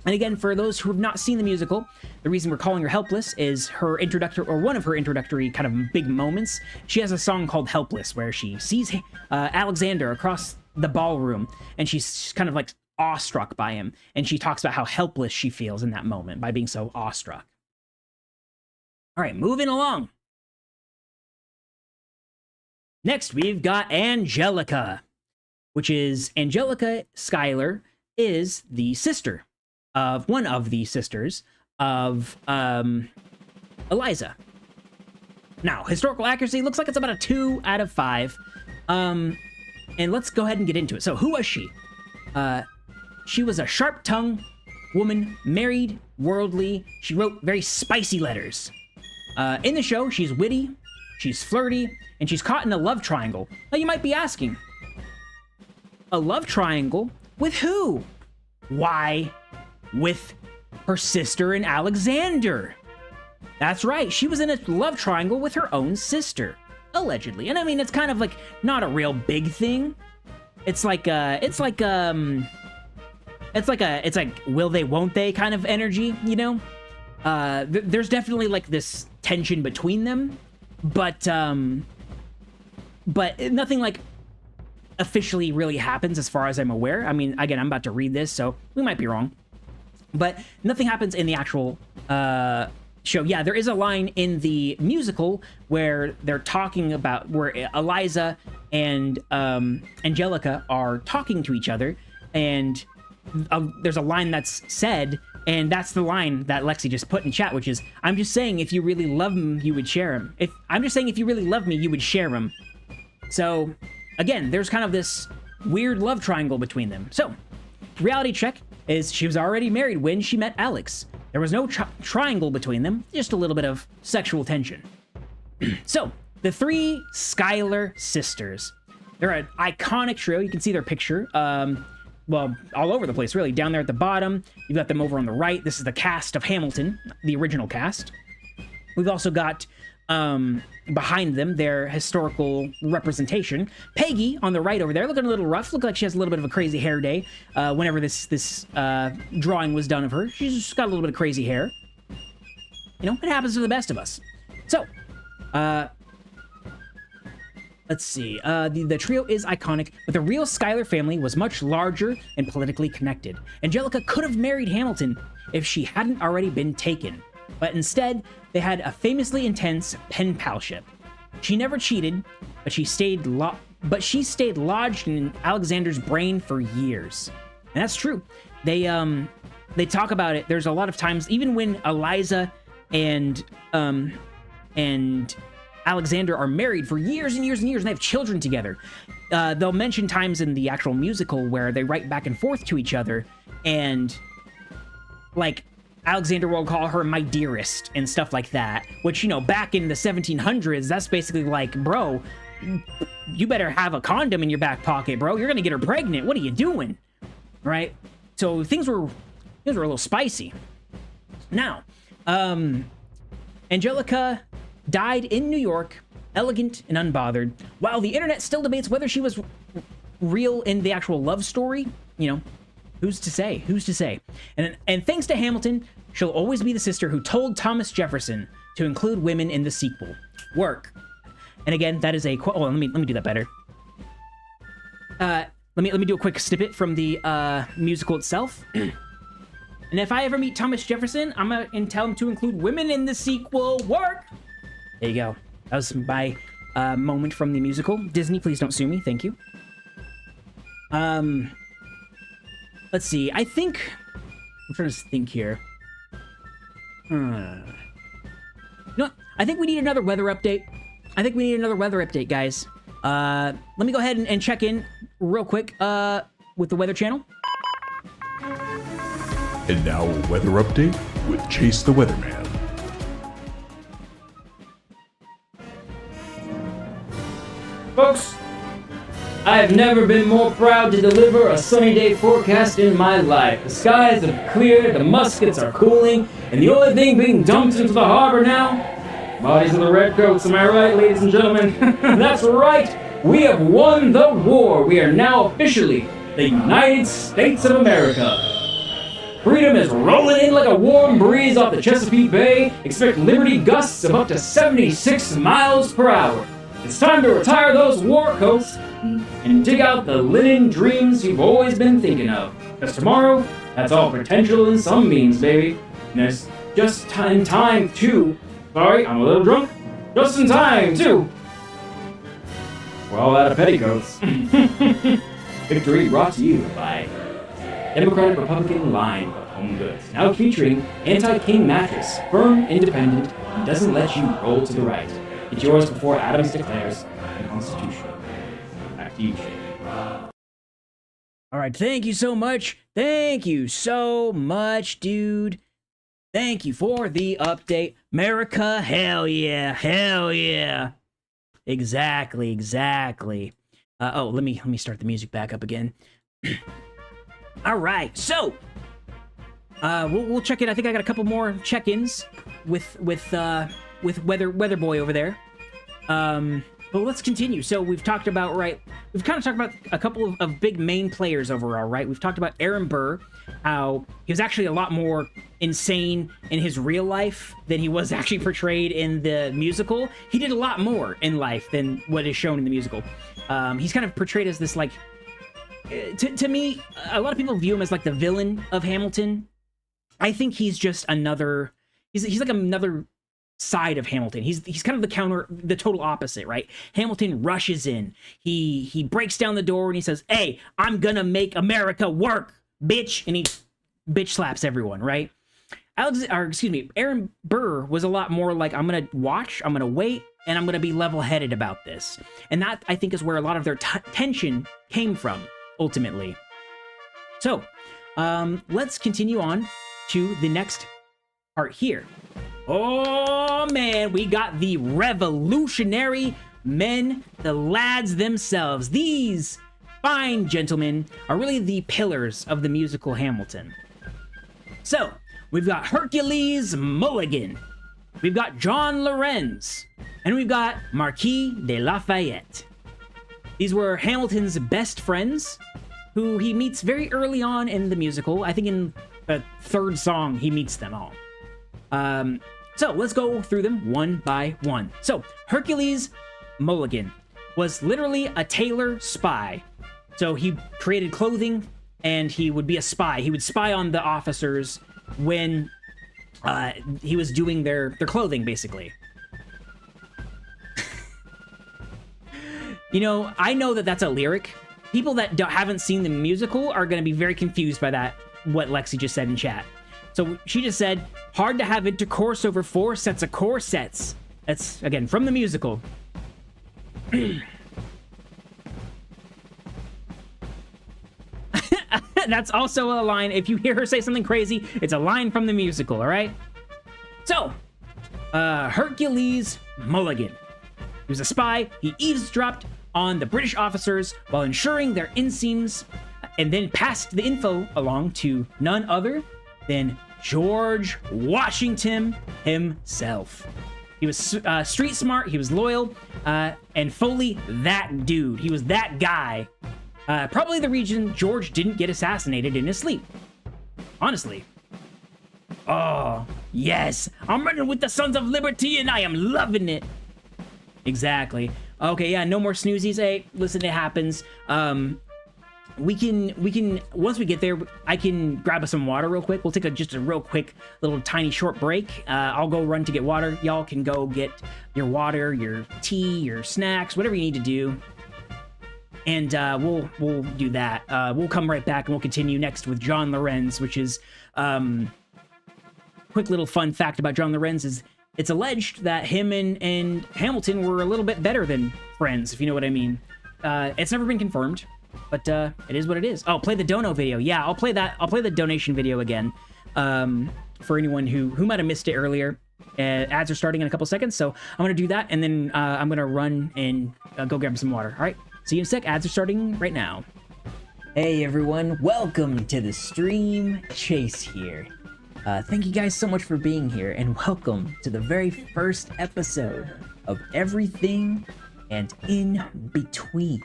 And again, for those who have not seen the musical, the reason we're calling her helpless is her introductory, or one of her introductory kind of big moments. She has a song called Helpless, where she sees Alexander across the ballroom, and she's kind of like awestruck by him, and she talks about how helpless she feels in that moment by being so awestruck. All right, moving along. Next, we've got Angelica, which is Angelica Schuyler is the sister of one of the sisters of Eliza. Now, historical accuracy looks like it's about a 2 out of 5. And let's go ahead and get into it. So, who was she? She was a sharp-tongued woman, married, worldly. She wrote very spicy letters. In the show, she's witty, she's flirty, and she's caught in a love triangle. Now, you might be asking, a love triangle with who? Why, with her sister and Alexander. That's right, she was in a love triangle with her own sister, allegedly. And I mean, it's kind of like not a real big thing. It's like will they, won't they kind of energy, you know? There's definitely like this tension between them, but nothing like officially really happens as far as I'm aware. I mean, again, I'm about to read this, so we might be wrong. But nothing happens in the actual show, yeah, there is a line in the musical where they're talking about, where Eliza and Angelica are talking to each other, and there's a line that's said, and that's the line that Lexi just put in chat, which is, I'm just saying if you really love him, you would share him. I'm just saying if you really love me, you would share him. So, again, there's kind of this weird love triangle between them. So, reality check is she was already married when she met Alex. There was no triangle between them, just a little bit of sexual tension. So, the three Schuyler sisters. They're an iconic trio. You can see their picture. Well, all over the place, really. Down there at the bottom, you've got them over on the right. This is the cast of Hamilton, the original cast. We've also got behind them their historical representation. Peggy on the right over there, looking a little rough. Looked like she has a little bit of a crazy hair day. Whenever this drawing was done of her, she's just got a little bit of crazy hair. You know, it happens to the best of us. So, let's see. The trio is iconic, but the real Schuyler family was much larger and politically connected. Angelica could have married Hamilton if she hadn't already been taken, but instead, they had a famously intense pen palship. She never cheated, but she stayed lodged in Alexander's brain for years. And that's true. They talk about it. There's a lot of times, even when Eliza and Alexander are married for years and years and years, and they have children together. They'll mention times in the actual musical where they write back and forth to each other, and like Alexander will call her my dearest and stuff like that, which, you know, back in the 1700s, that's basically like, bro, you better have a condom in your back pocket, bro. You're gonna get her pregnant. What are you doing? Right? So things were a little spicy. Now, Angelica died in New York, elegant and unbothered, while the internet still debates whether she was real in the actual love story. You know, who's to say? Who's to say? And thanks to Hamilton, she'll always be the sister who told Thomas Jefferson to include women in the sequel. Work. And again, that is a quote. Oh, let me do that better. Let me do a quick snippet from the musical itself. And if I ever meet Thomas Jefferson, I'm gonna tell him to include women in the sequel. Work. There you go. That was my moment from the musical. Disney, please don't sue me. Thank you. Let's see. I'm trying to think here. You know what? I think we need another weather update. Guys. Let me go ahead and check in real quick with the Weather Channel. And now a weather update with Chase the Weatherman. Folks, I have never been more proud to deliver a sunny day forecast in my life. The skies have cleared, the muskets are cooling, and the only thing being dumped into the harbor now, bodies of the redcoats. Am I right, ladies and gentlemen? That's right, we have won the war. We are now officially the United States of America. Freedom is rolling in like a warm breeze off the Chesapeake Bay. Expect liberty gusts of up to 76 miles per hour. It's time to retire those war coats and dig out the linen dreams you've always been thinking of. Because tomorrow, that's all potential and sunbeams, baby. And it's just in time, too. Sorry, I'm a little drunk. Just in time, too. We're all out of petticoats. Victory brought to you by Democratic Republican line of home goods. Now featuring anti-king mattress, firm, independent, and doesn't let you roll to the right. Get yours before Adams declares unconstitutional. Back to you, Shane. All right, thank you so much. Thank you so much, dude. Thank you for the update. America, hell yeah, hell yeah. Exactly. Let me start the music back up again. All right, so we'll check in. I think I got a couple more check-ins with Weather Boy over there. But let's continue. So we've kind of talked about a couple of big main players overall, right? We've talked about Aaron Burr, how he was actually a lot more insane in his real life than he was actually portrayed in the musical. He did a lot more in life than what is shown in the musical. He's kind of portrayed as this, like, to me, a lot of people view him as like the villain of Hamilton. I think he's just another he's like another side of Hamilton. He's kind of the total opposite, right? Hamilton rushes in. He breaks down the door and he says, "Hey, I'm gonna make America work, bitch!" And he bitch slaps everyone, right? Aaron Burr was a lot more like, I'm gonna watch, I'm gonna wait, and I'm gonna be level-headed about this. And that, I think, is where a lot of their tension came from, ultimately. So, let's continue on to the next part here. Oh man, we got the revolutionary men, the lads themselves. These fine gentlemen are really the pillars of the musical Hamilton. So, we've got Hercules Mulligan, we've got John Lorenz, and we've got Marquis de Lafayette. These were Hamilton's best friends, who he meets very early on in the musical. I think in the third song, he meets them all. So let's go through them one by one. So Hercules Mulligan was literally a tailor spy. So he created clothing and he would be a spy. He would spy on the officers when he was doing their clothing, basically. You know, I know that that's a lyric. People that haven't seen the musical are going to be very confused by that, what Lexi just said in chat. So she just said, hard to have intercourse over 4 sets of corsets. That's, again, from the musical. That's also a line. If you hear her say something crazy, it's a line from the musical, all right? So, Hercules Mulligan. He was a spy. He eavesdropped on the British officers while ensuring their inseams, and then passed the info along to none other than George Washington himself. He was street smart, he was loyal, and fully that dude. He was that guy. Probably the reason George didn't get assassinated in his sleep. Honestly. Oh, yes. I'm running with the Sons of Liberty and I am loving it. Exactly. Okay, yeah, no more snoozies. Hey, listen, it happens. We can once we get there, I can grab us some water real quick. We'll take just a real quick little tiny short break. I'll go run to get water. Y'all can go get your water, your tea, your snacks, whatever you need to do. And we'll do that. We'll come right back and we'll continue next with John Lorenz, which is quick little fun fact about John Lorenz is it's alleged that him and Hamilton were a little bit better than friends, if you know what I mean. It's never been confirmed, but it is what it is. Oh, play the dono video. Yeah, I'll play that. I'll play the donation video again for anyone who might have missed it earlier. Ads are starting in a couple seconds, so I'm going to do that, and then I'm going to run and go grab some water. All right, see you in a sec. Ads are starting right now. Hey, everyone. Welcome to the stream. Chase here. Thank you guys so much for being here, and welcome to the very first episode of Everything and In Between.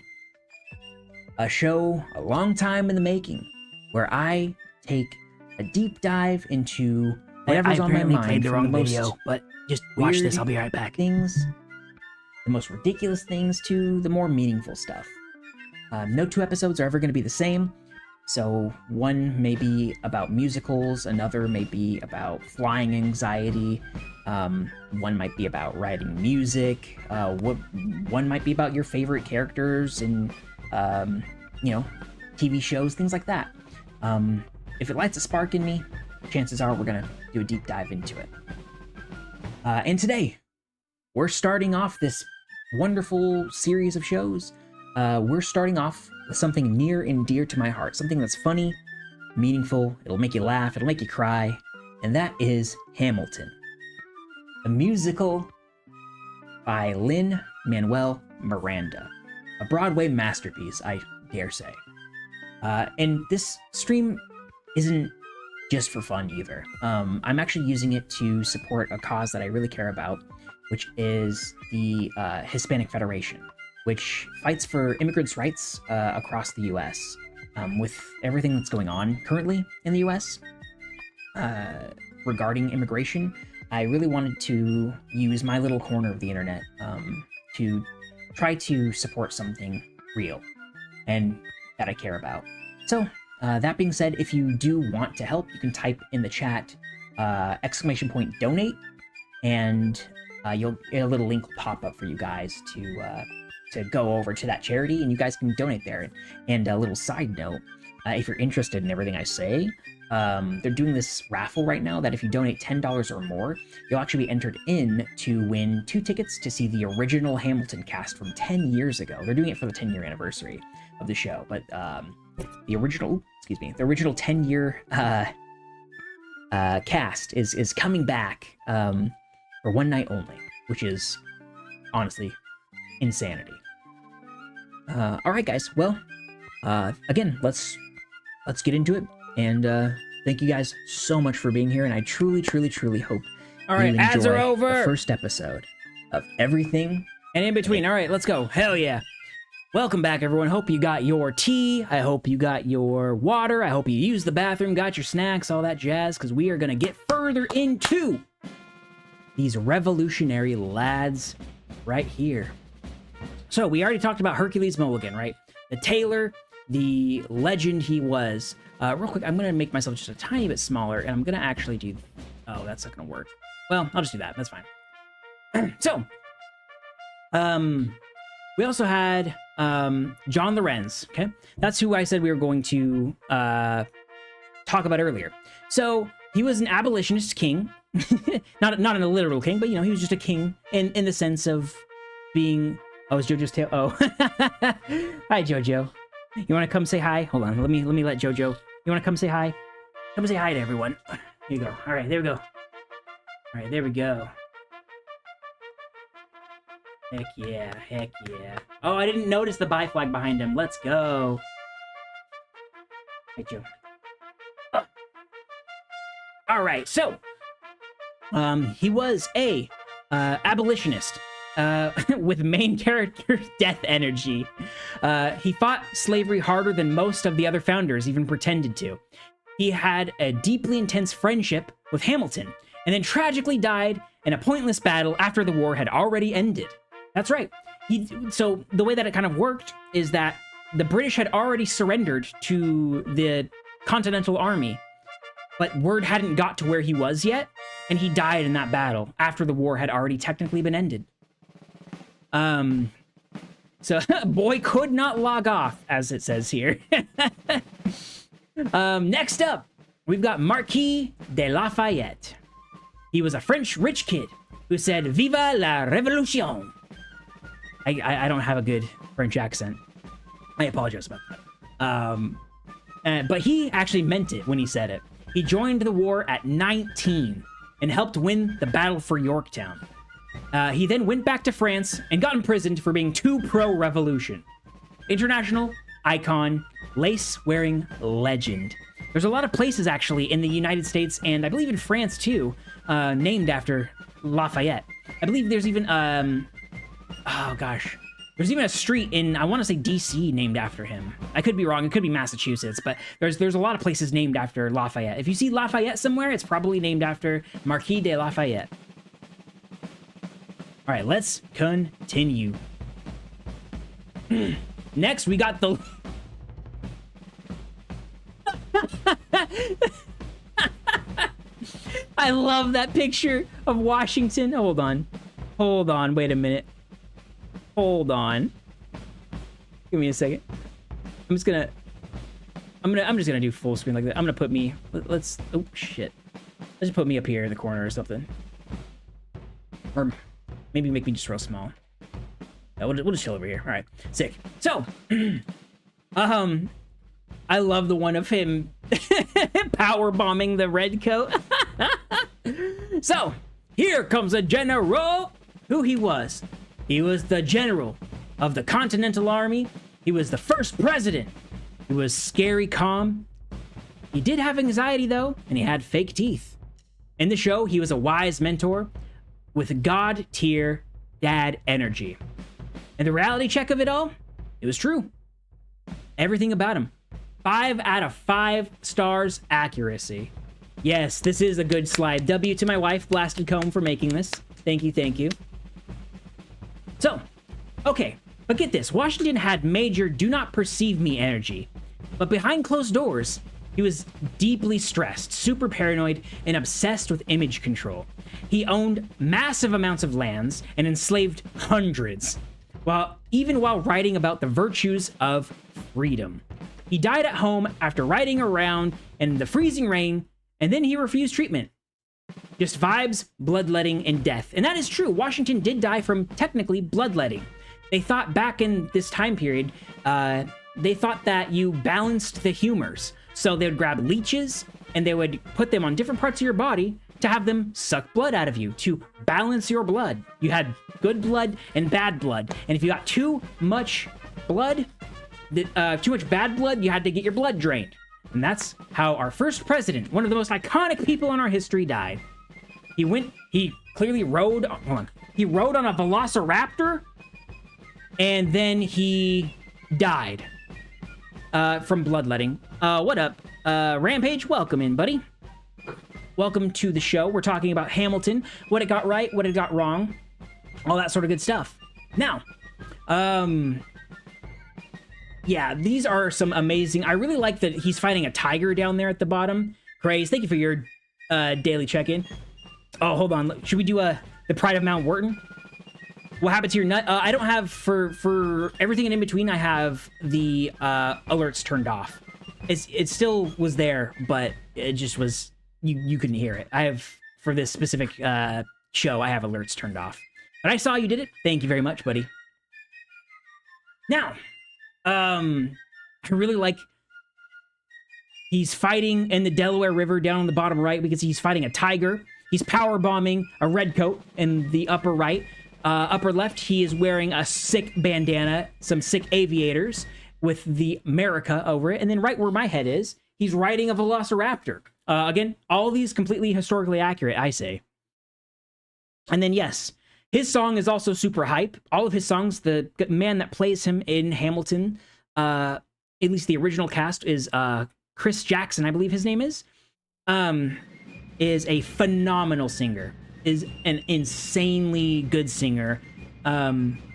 A show a long time in the making, where I take a deep dive into whatever's on my mind. I played the wrong video, but just watch this, I'll be right back. Things, the most ridiculous things to the more meaningful stuff. No 2 episodes are ever going to be the same. So one may be about musicals, another may be about flying anxiety, one might be about writing music, one might be about your favorite characters and, you know, TV shows, things like that. If it lights a spark in me, chances are we're gonna do a deep dive into it. And today, we're starting off this wonderful series of shows. We're starting off with something near and dear to my heart, something that's funny, meaningful, it'll make you laugh, it'll make you cry, and that is Hamilton, a musical by Lin Manuel-Miranda, a Broadway masterpiece, I dare say. And this stream isn't just for fun either. I'm actually using it to support a cause that I really care about, which is the Hispanic Federation, which fights for immigrants' rights across the U.S. With everything that's going on currently in the U.S. Regarding immigration, I really wanted to use my little corner of the internet to try to support something real and that I care about. So, that being said, if you do want to help, you can type in the chat !donate, and a little link will pop up for you guys to go over to that charity, and you guys can donate there. And a little side note, if you're interested in everything I say, they're doing this raffle right now that if you donate $10 or more, you'll actually be entered in to win 2 tickets to see the original Hamilton cast from 10 years ago. They're doing it for the 10-year anniversary of the show, but the original 10-year cast is coming back for one night only, which is honestly insanity. All right, guys. Well, again, let's get into it. And thank you guys so much for being here. And I truly, truly, truly hope all right, you ads are enjoy over. the first episode of everything And in between. All right, let's go. Hell yeah. Welcome back, everyone. Hope you got your tea. I hope you got your water. I hope you used the bathroom, got your snacks, all that jazz, because we are going to get further into these revolutionary lads right here. So we already talked about Hercules Mulligan, right? The tailor, the legend he was. Real quick, I'm going to make myself just a tiny bit smaller, and I'm going to actually do... Oh, that's not going to work. Well, I'll just do that. That's fine. So, we also had John Lorenz, okay? That's who I said we were going to talk about earlier. So, he was an abolitionist king. not a literal king, but, you know, he was just a king in the sense of being... Oh, is JoJo's tail? Oh. Hi, JoJo. You want to come say hi? Hold on. Let me let JoJo. You want to come say hi? Come say hi to everyone. Here you go. All right, there we go. All right, there we go. Heck yeah, heck yeah. Oh, I didn't notice the buy flag behind him. Let's go. Hey, Joe. Oh. All right, so he was a abolitionist. With main character death energy. He fought slavery harder than most of the other founders even pretended to. He had a deeply intense friendship with Hamilton, and then tragically died in a pointless battle after the war had already ended. That's right. So the way that it kind of worked is that the British had already surrendered to the Continental Army, but word hadn't got to where he was yet, and he died in that battle after the war had already technically been ended. So boy could not log off, as it says here. Next up, we've got Marquis de Lafayette. He was a French rich kid who said, "Viva la Révolution." I don't have a good French accent. I apologize about that. But he actually meant it when he said it. He joined the war at 19 and helped win the battle for Yorktown. He then went back to France and got imprisoned for being too pro-revolution. International icon, lace-wearing legend. There's a lot of places, actually, in the United States, and I believe in France, too, named after Lafayette. I believe there's even, oh, gosh. There's even a street in, I want to say, D.C. named after him. I could be wrong. It could be Massachusetts, but there's a lot of places named after Lafayette. If you see Lafayette somewhere, it's probably named after Marquis de Lafayette. All right, let's continue. Next, we got the... I love that picture of Washington. Hold on. Hold on. Wait a minute. Hold on. Give me a second. I'm just gonna do full screen like that. I'm gonna put me... Let's... Oh, shit. Let's just put me up here in the corner or something. Or... maybe make me just real small. Yeah, we'll just chill over here. All right, sick. So, I love the one of him power bombing the red coat. So, here comes a general. Who he was? He was the general of the Continental Army. He was the first president. He was scary calm. He did have anxiety though, and he had fake teeth. In the show, he was a wise mentor with God-tier dad energy. And the reality check of it all, it was true. Everything about him. 5 out of 5 stars accuracy. Yes, this is a good slide. W to my wife, Blasted Comb, for making this. Thank you, thank you. So, okay, but get this. Washington had major do not perceive me energy. But behind closed doors, He was deeply stressed, super paranoid, and obsessed with image control. He owned massive amounts of lands and enslaved hundreds, even while writing about the virtues of freedom. He died at home after riding around in the freezing rain, and then he refused treatment. Just vibes, bloodletting, and death. And that is true. Washington did die from, technically, bloodletting. They thought back in this time period, they thought that you balanced the humors. So they would grab leeches, and they would put them on different parts of your body to have them suck blood out of you, to balance your blood. You had good blood and bad blood. And if you got too much blood, too much bad blood, you had to get your blood drained. And that's how our first president, one of the most iconic people in our history, died. He clearly rode, he rode on a velociraptor, and then he died from bloodletting. What up? Rampage, welcome in, buddy. Welcome to the show. We're talking about Hamilton, what it got right, what it got wrong, all that sort of good stuff. Now, yeah, these are some amazing... I really like that he's fighting a tiger down there at the bottom. Craze, thank you for your daily check-in. Oh, hold on. Should we do the Pride of Mount Wharton? What happened to your nut? I don't have... For everything in between, I have the alerts turned off. It still was there, but it just was... You couldn't hear it. I have... For this specific show, I have alerts turned off. But I saw you did it. Thank you very much, buddy. Now... I really like he's fighting in the Delaware River down on the bottom right because he's fighting a tiger. He's power bombing a redcoat in the upper right. Upper left, he is wearing a sick bandana, some sick aviators with the America over it. And then right where my head is, he's riding a velociraptor. Again, all these completely historically accurate, I say. And then, yes, his song is also super hype. All of his songs, the man that plays him in Hamilton, at least the original cast, is Chris Jackson, I believe his name is a phenomenal singer, is an insanely good singer.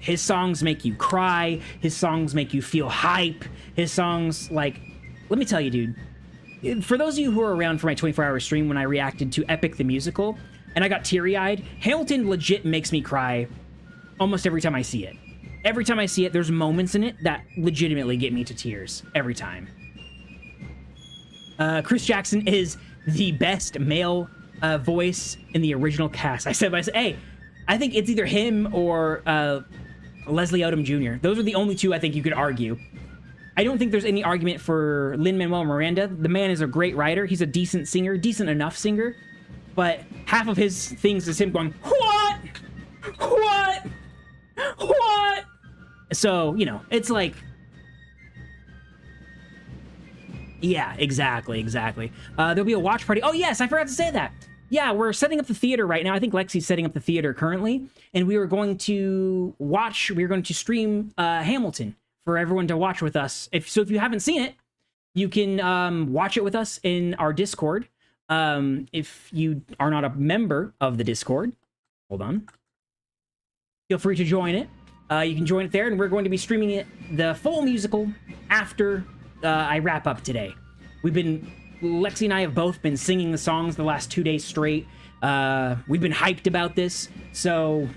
His songs make you cry. His songs make you feel hype. His songs, like, let me tell you, dude, for those of you who were around for my 24-hour stream when I reacted to Epic the Musical, and I got teary-eyed, Hamilton legit makes me cry almost every time I see it. Every time I see it, there's moments in it that legitimately get me to tears. Every time. Chris Jackson is the best male voice in the original cast. I said, hey, I think it's either him or Leslie Odom Jr. Those are the only two I think you could argue. I don't think there's any argument for Lin Manuel-Miranda. The man is a great writer. He's a decent singer, decent enough singer. But half of his things is him going, what? What? What? So, you know, it's like... Yeah, exactly. There'll be a watch party. Oh, yes, I forgot to say that. Yeah, we're setting up the theater right now. I think Lexi's setting up the theater currently. And we were going to stream Hamilton for everyone to watch with us. If you haven't seen it, you can watch it with us in our Discord. If you are not a member of the Discord, hold on, feel free to join it. You can join it there, and we're going to be streaming it, the full musical, after I wrap up today. Lexi and I have both been singing the songs the last 2 days straight. We've been hyped about this, so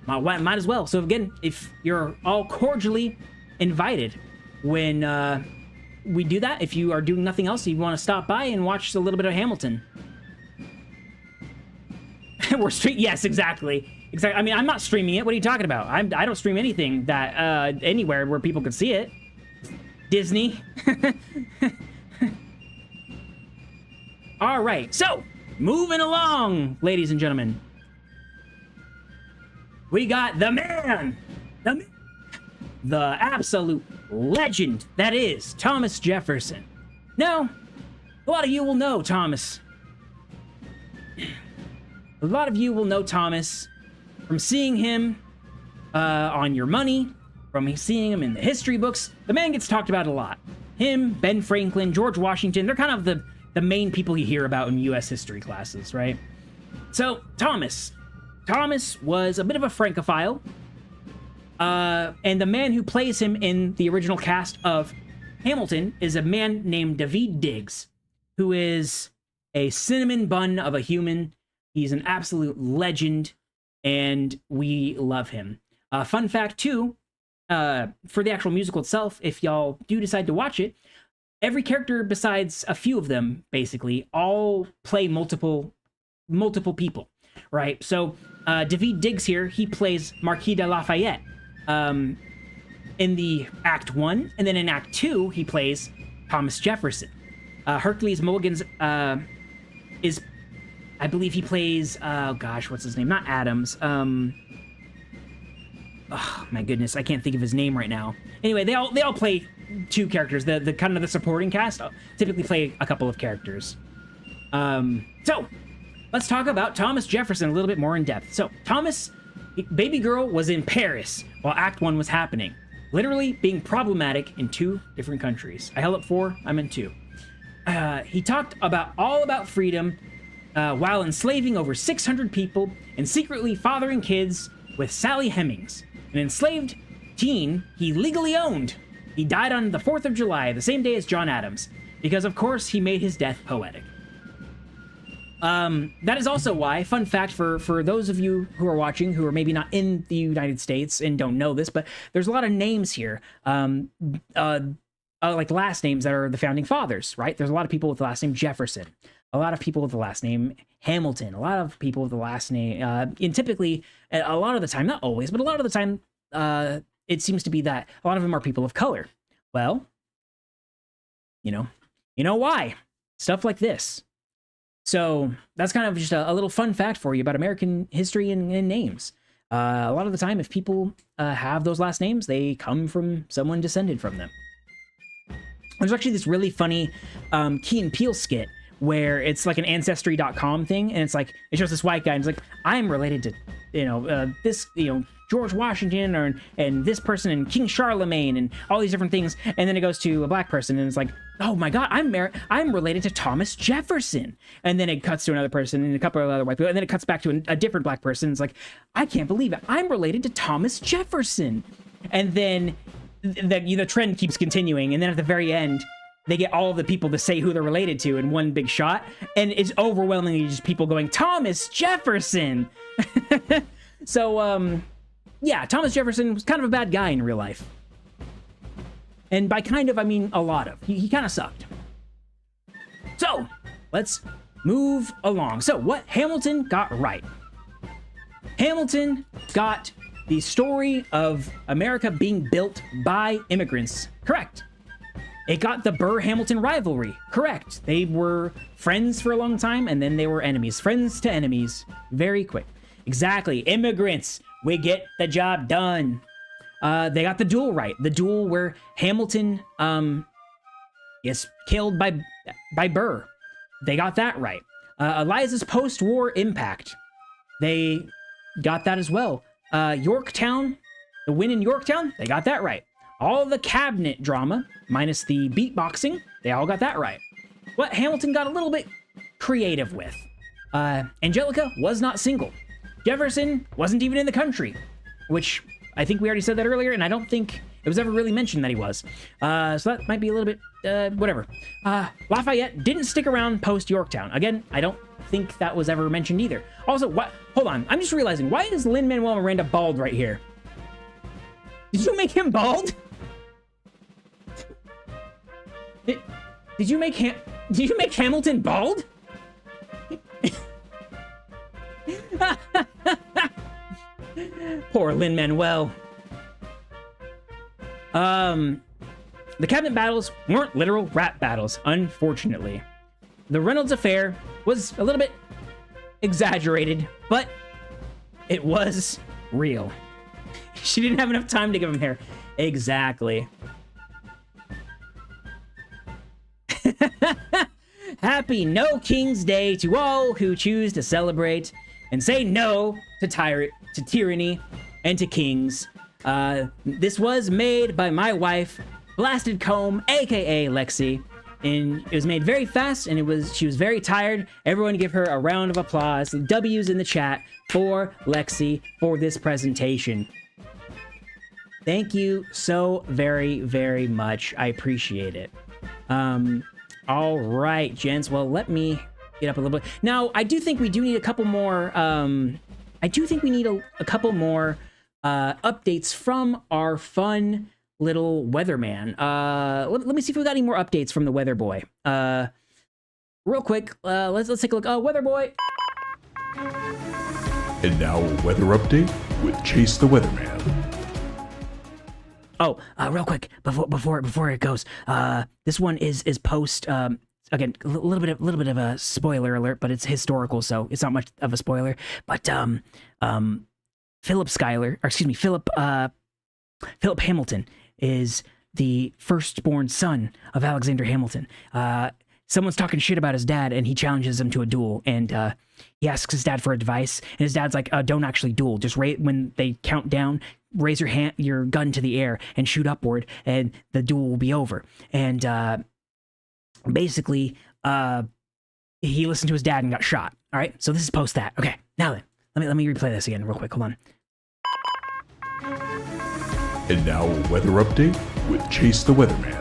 might as well. So again, if you're all cordially invited when we do that, if you are doing nothing else, you want to stop by and watch a little bit of Hamilton. Yes, exactly. I mean, I'm not streaming it. What are you talking about? I don't stream anything that anywhere where people could see it. Disney. All right, so moving along, ladies and gentlemen. We got the man, the absolute legend that is Thomas Jefferson. Now, a lot of you will know Thomas. A lot of you will know Thomas from seeing him on Your Money, from seeing him in the history books. The man gets talked about a lot. Him, Ben Franklin, George Washington, they're kind of the main people you hear about in U.S. history classes, right? So, Thomas was a bit of a Francophile. And the man who plays him in the original cast of Hamilton is a man named David Diggs, who is a cinnamon bun of a human. He's an absolute legend, and we love him. Fun fact, too, for the actual musical itself, if y'all do decide to watch it, every character besides a few of them, basically, all play multiple people, right? So, David Diggs here, he plays Marquis de Lafayette in the Act 1, and then in Act 2, he plays Thomas Jefferson. Hercules Mulligan's is, I believe he plays, oh gosh, what's his name? Not Adams. Oh my goodness, I can't think of his name right now. Anyway, they all play two characters. The kind of the supporting cast typically play a couple of characters. So let's talk about Thomas Jefferson a little bit more in depth. So Thomas, baby girl, was in Paris while Act 1 was happening, literally being problematic in 2 different countries. I held up 4, I meant 2. He talked all about freedom while enslaving over 600 people and secretly fathering kids with Sally Hemings, an enslaved teen he legally owned. He died on the 4th of July, the same day as John Adams, because of course he made his death poetic. That is also why, fun fact for those of you who are watching who are maybe not in the United States and don't know this, but there's a lot of names here, like last names that are the founding fathers, right? There's a lot of people with the last name Jefferson, a lot of people with the last name Hamilton, a lot of people with the last name, and typically, a lot of the time, not always, but a lot of the time, it seems to be that a lot of them are people of color. Well, you know why? Stuff like this. So that's kind of just a little fun fact for you about American history and names. A lot of the time, if people have those last names, they come from someone descended from them. There's actually this really funny Key and Peele skit where it's like an Ancestry.com thing, and it's like, it shows this white guy, and it's like, I'm related to, this, George Washington, and this person, and King Charlemagne, and all these different things, and then it goes to a black person, and it's like, oh my god, I'm related to Thomas Jefferson, and then it cuts to another person, and a couple of other white people, and then it cuts back to a different black person, it's like, I can't believe it, I'm related to Thomas Jefferson, and then the trend keeps continuing, and then at the very end, they get all of the people to say who they're related to in one big shot, and it's overwhelmingly just people going, Thomas Jefferson! So, yeah, Thomas Jefferson was kind of a bad guy in real life. And by kind of, I mean a lot of. He kind of sucked. So, let's move along. So, what Hamilton got right? Hamilton got the story of America being built by immigrants correct. It got the Burr-Hamilton rivalry correct. They were friends for a long time, and then they were enemies. Friends to enemies. Very quick. Exactly. Immigrants. We get the job done. They got the duel right. The duel where Hamilton is killed by Burr. They got that right. Eliza's post-war impact. They got that as well. Yorktown. The win in Yorktown. They got that right. All the cabinet drama, minus the beatboxing, they all got that right. What Hamilton got a little bit creative with. Angelica was not single. Jefferson wasn't even in the country, which I think we already said that earlier, and I don't think it was ever really mentioned that he was. So that might be a little bit, whatever. Lafayette didn't stick around post-Yorktown. Again, I don't think that was ever mentioned either. Also, what? Hold on, I'm just realizing, why is Lin Manuel-Miranda bald right here? Did you make him bald? Did you make Hamilton bald? Poor Lin Manuel. The cabinet battles weren't literal rap battles, unfortunately. The Reynolds affair was a little bit exaggerated, but it was real. She didn't have enough time to give him hair. Exactly. Happy No King's Day to all who choose to celebrate and say no to tyranny and to kings. This was made by my wife, Blasted Comb, aka Lexi, and it was made very fast, and she was very tired. Everyone give her a round of applause. W's in the chat for Lexi for this presentation. Thank you so very, very much. I appreciate it. All right, gents. Well, let me get up a little bit. Now, I do think we do need a couple more, I do think we need a couple more updates from our fun little weatherman. Let me see if we got any more updates from the weather boy. Real quick, let's take a look. Weather boy. And now a weather update with Chase the Weatherman. Oh, real quick before it goes, this one is post. Again, a little bit of a spoiler alert, but it's historical, so it's not much of a spoiler. But Philip Hamilton is the firstborn son of Alexander Hamilton. Someone's talking shit about his dad, and he challenges him to a duel, and he asks his dad for advice, and his dad's like, don't actually duel. Just when they count down, raise your gun to the air and shoot upward, and the duel will be over. And basically, he listened to his dad and got shot. All right, so this is post that. Okay, now then, let me replay this again real quick. Hold on. And now a weather update with Chase the Weatherman.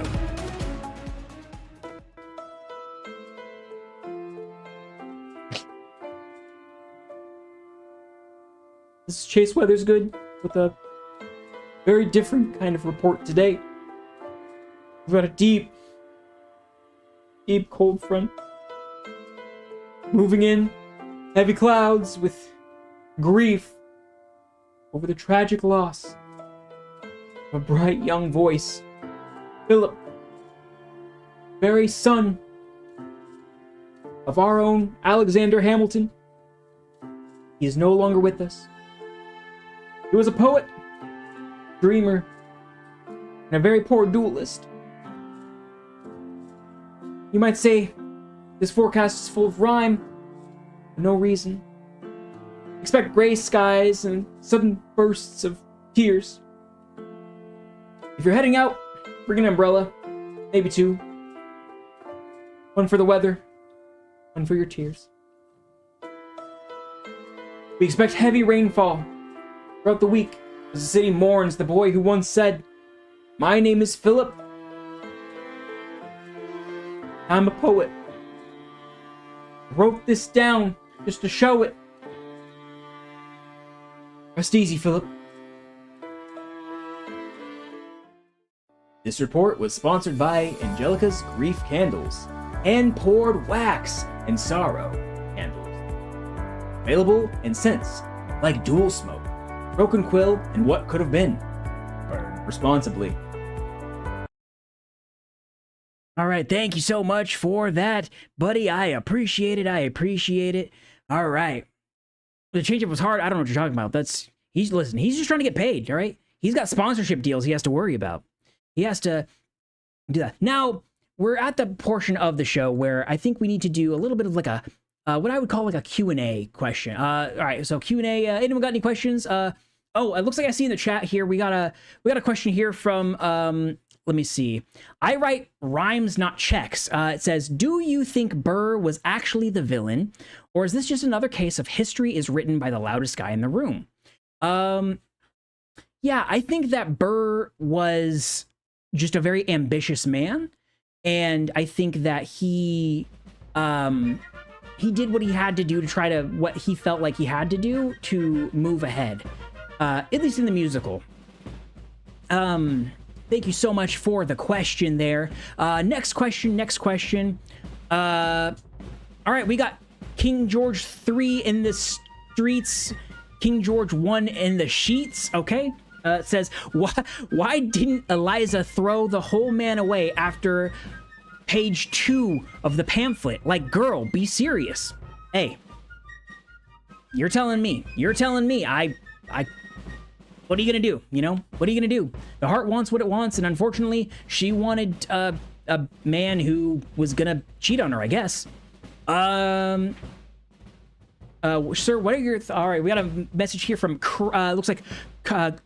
This is Chase Weather's Good with a very different kind of report today. We've got a deep cold front moving in, heavy clouds with grief over the tragic loss of a bright young voice, Philip, very son of our own Alexander Hamilton. He is no longer with us. He was a poet, dreamer, and a very poor duelist. You might say this forecast is full of rhyme for no reason. Expect gray skies and sudden bursts of tears. If you're heading out, bring an umbrella, maybe two. One for the weather, one for your tears. We expect heavy rainfall throughout the week as the city mourns the boy who once said, "My name is Philip. I'm a poet. I wrote this down just to show it. Rest easy, Philip." This report was sponsored by Angelica's Grief Candles, hand-poured wax and sorrow candles. Available in scents like Dual Smoke, Broken Quill, and What Could Have Been. Burn responsibly. All right, thank you so much for that, buddy. I appreciate it. All right. The change-up was hard. I don't know what you're talking about. He's just trying to get paid, all right? He's got sponsorship deals he has to worry about. He has to do that. Now, we're at the portion of the show where I think we need to do a little bit of like a, what I would call like a Q&A question. All right, so Q&A, anyone got any questions? Oh, it looks like I see in the chat here, we got a question here from, let me see. I write rhymes, not checks. It says, do you think Burr was actually the villain, or is this just another case of history is written by the loudest guy in the room? Yeah, I think that Burr was just a very ambitious man, and I think that he did what he had to do to try to, what he felt like he had to do to move ahead, at least in the musical. Thank you so much for the question there. Next question. All right, we got King George 3 in the streets, King George 1 in the sheets, okay? It says, why didn't Eliza throw the whole man away after page 2 of the pamphlet? Like, girl, be serious. Hey, you're telling me. I what are you gonna do? You know, what are you gonna do? The heart wants what it wants, and unfortunately, she wanted a man who was gonna cheat on her, I guess. Sir, what are your all right? We got a message here from looks like Krazi.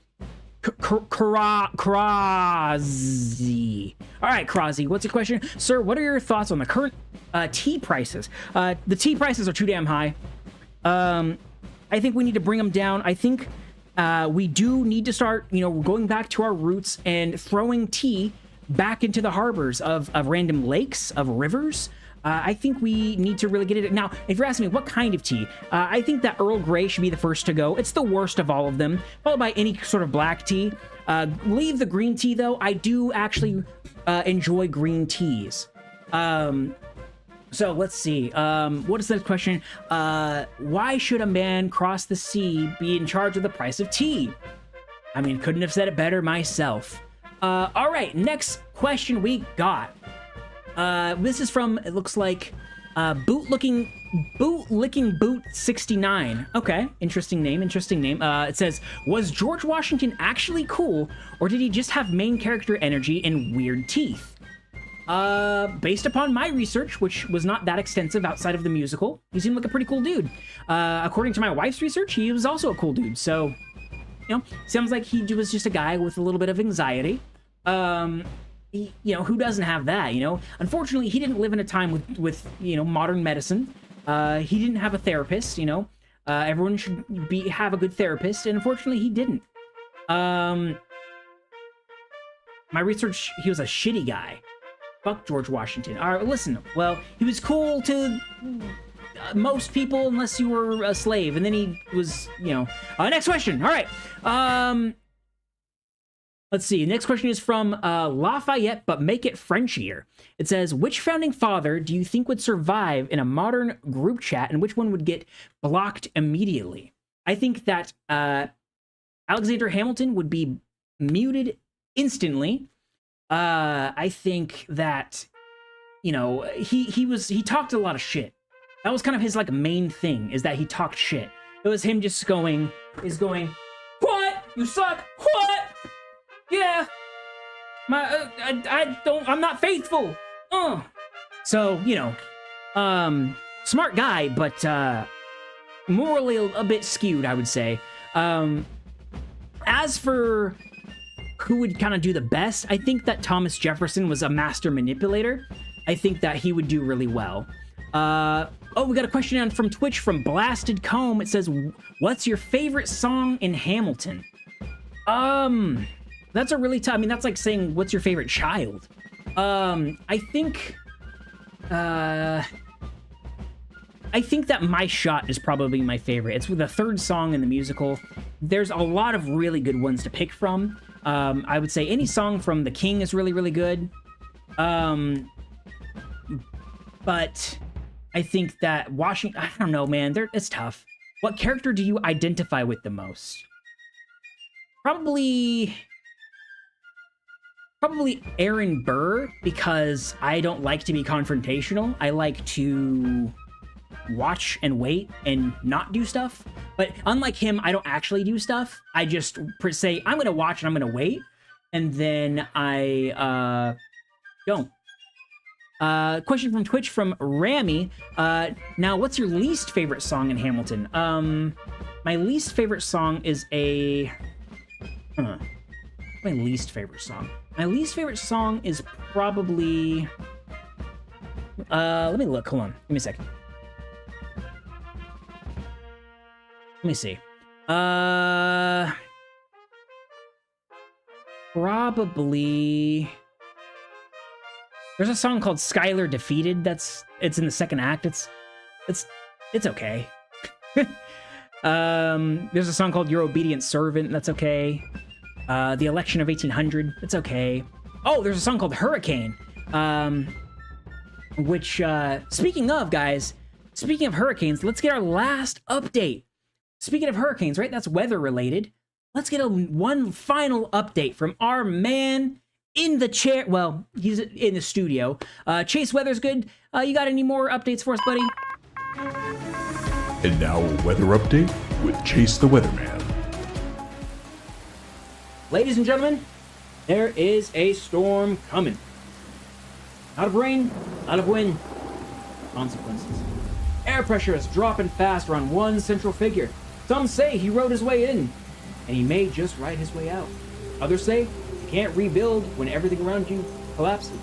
All right, Krazi, what's your question? Sir, what are your thoughts on the current tea prices? The tea prices are too damn high. I think we need to bring them down. I think we do need to start, you know, going back to our roots and throwing tea back into the harbors of random lakes, of rivers. I think we need to really get it. Now, if you're asking me what kind of tea, I think that Earl Grey should be the first to go. It's the worst of all of them, followed by any sort of black tea. Leave the green tea, though. I do actually enjoy green teas. So let's see. What is the next question? Why should a man cross the sea be in charge of the price of tea? I mean, couldn't have said it better myself. All right, next question we got. This is from, it looks like, Bootlicking Boot 69. Okay, interesting name. It says, was George Washington actually cool, or did he just have main character energy and weird teeth? Based upon my research, which was not that extensive outside of the musical, he seemed like a pretty cool dude. According to my wife's research, he was also a cool dude. So, you know, sounds like he was just a guy with a little bit of anxiety. You know, who doesn't have that, you know? Unfortunately, he didn't live in a time with you know, modern medicine. He didn't have a therapist, you know? Everyone should have a good therapist, and unfortunately, he didn't. My research, he was a shitty guy. Fuck George Washington. All right, listen, well, he was cool to most people unless you were a slave, and then he was, you know... next question, all right. Let's see. Next question is from Lafayette, but make it Frenchier. It says, which founding father do you think would survive in a modern group chat, and which one would get blocked immediately? I think that Alexander Hamilton would be muted instantly. I think that, you know, he talked a lot of shit. That was kind of his, like, main thing, is that he talked shit. It was him just going, what? You suck? What? Yeah, I'm not faithful. So, you know, smart guy, but morally a bit skewed, I would say. As for who would kind of do the best, I think that Thomas Jefferson was a master manipulator. I think that he would do really well. Oh, we got a question from Twitch from Blasted Comb. It says, what's your favorite song in Hamilton? That's a really tough... I mean, that's like saying, what's your favorite child? I think that My Shot is probably my favorite. It's the third song in the musical. There's a lot of really good ones to pick from. I would say any song from The King is really, really good. But I think that Washington... I don't know, man. It's tough. What character do you identify with the most? Probably Aaron Burr, because I don't like to be confrontational. I like to watch and wait and not do stuff. But unlike him, I don't actually do stuff. I just say, I'm going to watch and I'm going to wait. And then I don't. Question from Twitch from Rami. Now, what's your least favorite song in Hamilton? My least favorite song is a... My least favorite song. My least favorite song is probably... let me look. Hold on. Give me a second. Let me see. Probably... There's a song called Skylar Defeated. It's in the second act. It's okay. There's a song called Your Obedient Servant. That's okay. The Election of 1800. It's okay. Oh, there's a song called Hurricane. Which, speaking of, guys, speaking of hurricanes, let's get our last update. Speaking of hurricanes, right? That's weather related. Let's get one final update from our man in the chair. Well, he's in the studio. Chase Weather's good. You got any more updates for us, buddy? And now a weather update with Chase the Weatherman. Ladies and gentlemen, there is a storm coming. Out of rain, out of wind. Consequences. Air pressure is dropping fast around one central figure. Some say he rode his way in, and he may just ride his way out. Others say you can't rebuild when everything around you collapses.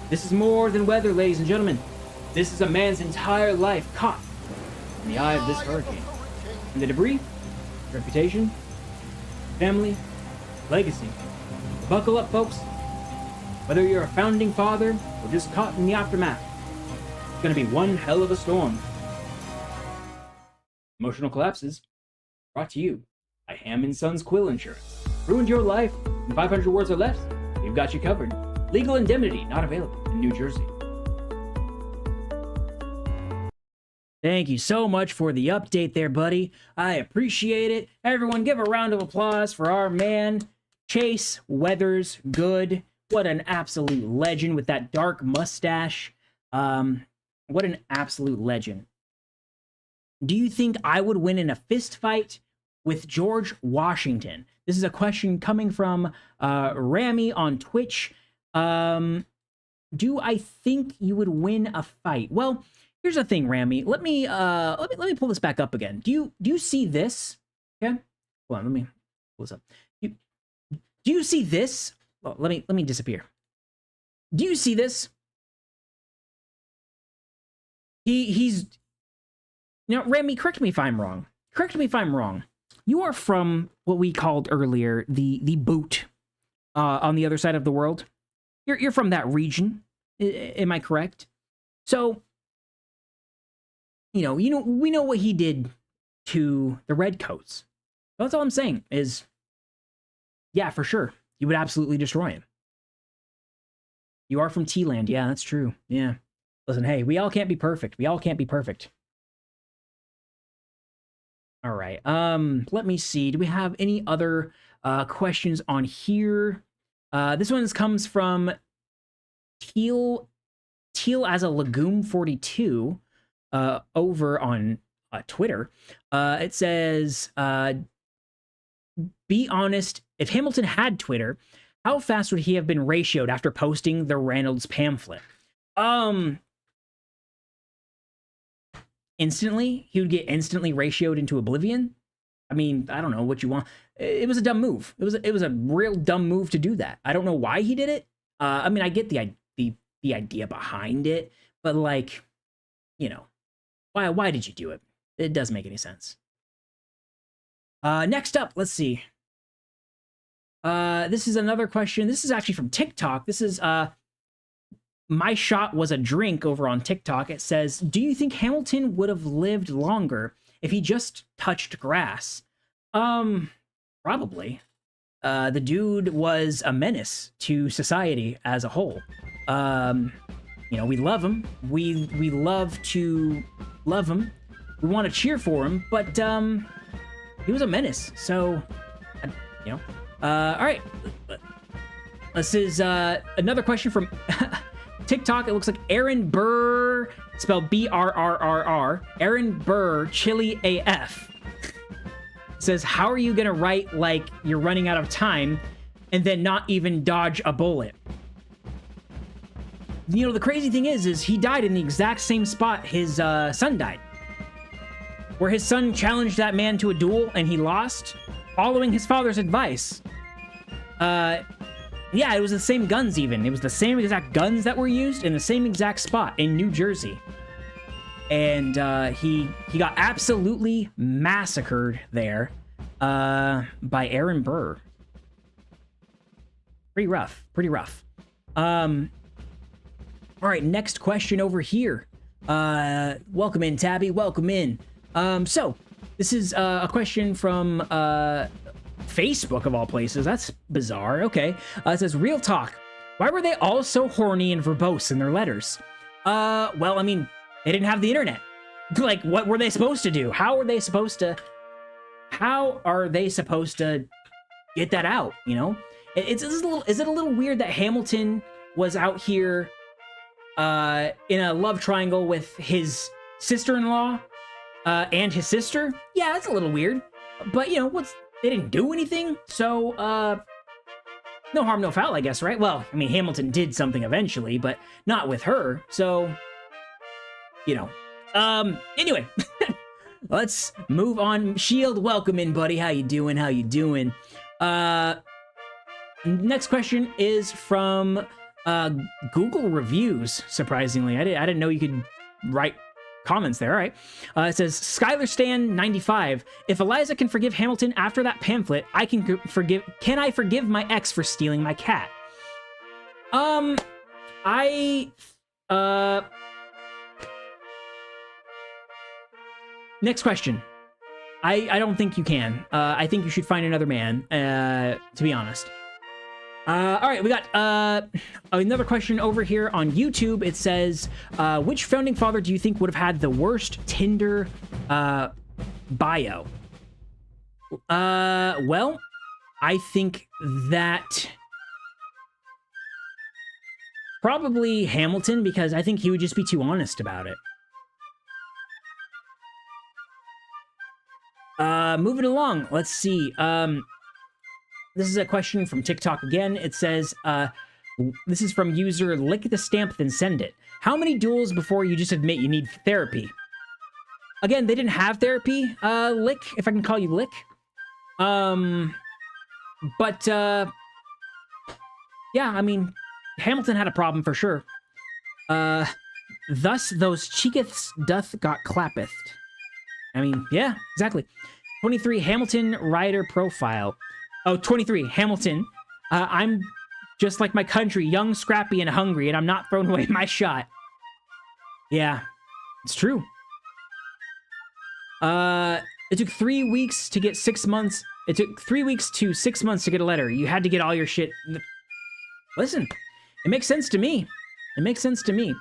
This is more than weather, ladies and gentlemen. This is a man's entire life caught in the eye of this hurricane. And the debris reputation, family, legacy. Buckle up, folks. Whether you're a founding father or just caught in the aftermath, it's gonna be one hell of a storm. Emotional collapses, brought to you by Ham & Sons Quill Insurance. Ruined your life in 500 words or less? We've got you covered. Legal indemnity not available in New Jersey. Thank you so much for the update there, buddy. I appreciate it. Everyone give a round of applause for our man, ChaseGamesGood. What an absolute legend with that dark mustache. What an absolute legend. Do you think I would win in a fist fight with George Washington? This is a question coming from Rami on Twitch. Do I think you would win a fight? Well, here's the thing, Rami. Let me pull this back up again. Do you see this? Okay, hold on. Let me pull this up. Do you see this? Well, let me disappear. Do you see this? He's. Now, Rami, correct me if I'm wrong. Correct me if I'm wrong. You are from what we called earlier the boot on the other side of the world. You're from that region. Am I correct? So, we know what he did to the Redcoats. That's all I'm saying is, yeah, for sure, you would absolutely destroy him. You are from T-Land. Yeah, that's true. Yeah. Listen, hey, we all can't be perfect. We all can't be perfect. All right. Let me see. Do we have any other questions on here? This one comes from Teal as a Legume 42 over on Twitter. It says, be honest, if Hamilton had Twitter, how fast would he have been ratioed after posting the Reynolds pamphlet? Instantly. He would get instantly ratioed into oblivion. I mean, I don't know what you want. It was a dumb move. It was a real dumb move to do that. I don't know why he did it. I mean, I get the idea behind it, but like, why did you do it? It doesn't make any sense. Next up, let's see. This is another question. This is actually from TikTok. This is My Shot Was a Drink over on TikTok. It says, do you think Hamilton would have lived longer if he just touched grass? Probably. The dude was a menace to society as a whole. We love him. We love to love him. We want to cheer for him, but he was a menace. So, all right. This is another question from TikTok. It looks like Aaron Burr, spelled B-R-R-R-R. Aaron Burr, Chili AF. Says, how are you gonna write like you're running out of time and then not even dodge a bullet? The crazy thing is he died in the exact same spot his son died. Where his son challenged that man to a duel and he lost, following his father's advice. Yeah, it was the same guns even. It was the same exact guns that were used in the same exact spot in New Jersey. And he got absolutely massacred there by Aaron Burr. Pretty rough. All right, next question over here. Welcome in, Tabby. Welcome in. So this is a question from Facebook of all places. That's bizarre. Okay. It says, real talk. Why were they all so horny and verbose in their letters? Well, I mean, they didn't have the internet. Like, what were they supposed to do? How are they supposed to get that out? Is it a little weird that Hamilton was out here in a love triangle with his sister-in-law and his sister? Yeah, that's a little weird. But they didn't do anything, so no harm, no foul, I guess, right? Well, I mean, Hamilton did something eventually, but not with her, so anyway. Let's move on. Shield, welcome in, buddy. How you doing? Next question is from Google reviews. Surprisingly, I didn't know you could write comments there. All right. It says, Skylar Stan 95. If Eliza can forgive Hamilton after that pamphlet, can I forgive my ex for stealing my cat? Next question. I don't think you can. I think you should find another man, to be honest. All right, we got another question over here on YouTube. It says, which founding father do you think would have had the worst Tinder bio? Well, I think that probably Hamilton, because I think he would just be too honest about it. Moving along, let's see. This is a question from TikTok again. It says, this is from user Lick the Stamp Then Send It. How many duels before you just admit you need therapy? Again, they didn't have therapy, Lick, if I can call you Lick. Yeah, I mean, Hamilton had a problem for sure. Thus those cheekeths doth got clappeth. I mean, yeah, exactly. 23, Hamilton rider profile. Oh, 23, Hamilton. I'm just like my country, young, scrappy, and hungry, and I'm not throwing away my shot. Yeah, it's true. It took 3 weeks to get 6 months. It took 3 weeks to 6 months to get a letter. You had to get all your shit. Listen, it makes sense to me. It makes sense to me.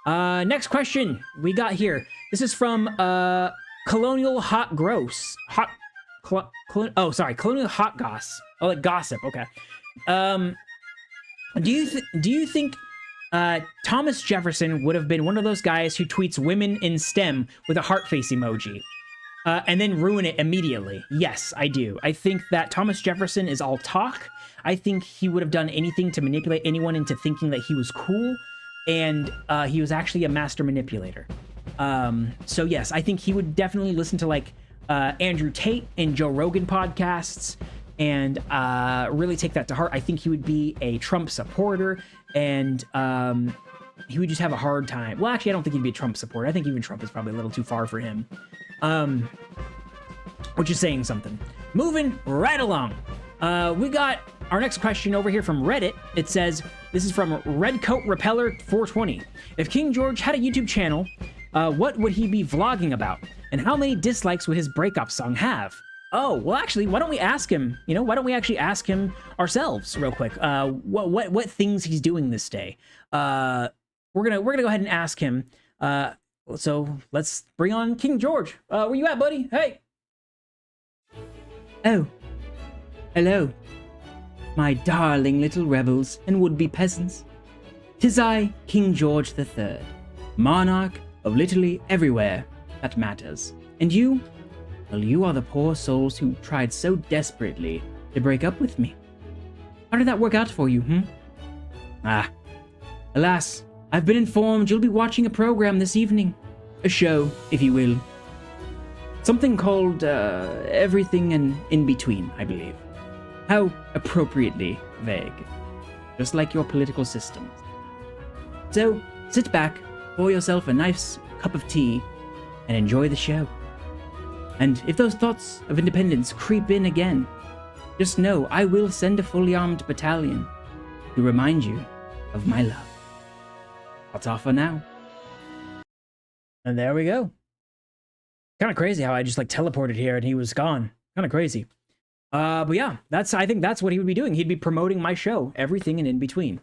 Next question we got here. This is from, Colonial Hot Gross. Colonial Hot Goss. Oh, like gossip. Okay. Do you think Thomas Jefferson would have been one of those guys who tweets women in STEM with a heart face emoji and then ruin it immediately? Yes, I do. I think that Thomas Jefferson is all talk. I think he would have done anything to manipulate anyone into thinking that he was cool, and he was actually a master manipulator. So yes, I think he would definitely listen to like Andrew Tate and Joe Rogan podcasts and really take that to heart. I think he would be a Trump supporter, and he would just have a hard time. Well, actually, I don't think he'd be a Trump supporter. I think even Trump is probably a little too far for him, which is saying something. Moving right along. We got our next question over here from Reddit. It says, this is from Redcoat Repeller 420. If King George had a YouTube channel, what would he be vlogging about? And how many dislikes would his breakup song have? Oh, well, actually, why don't we ask him? You know, why don't we actually ask him ourselves real quick? What things he's doing this day? We're gonna go ahead and ask him. So let's bring on King George. Where you at, buddy? Hey. Oh, hello, my darling little rebels and would-be peasants. 'Tis I, King George III, monarch of literally everywhere that matters. And you? Well, you are the poor souls who tried so desperately to break up with me. How did that work out for you, Alas, I've been informed you'll be watching a program this evening. A show, if you will. Something called, Everything and In Between, I believe. How appropriately vague. Just like your political systems. So, sit back, pour yourself a nice cup of tea, and enjoy the show. And if those thoughts of independence creep in again, just know I will send a fully armed battalion to remind you of my love. That's all for now. And there we go. Kind of crazy how I just like teleported here and he was gone. Kind of crazy. But yeah, I think that's what he would be doing. He'd be promoting my show, Everything and In Between.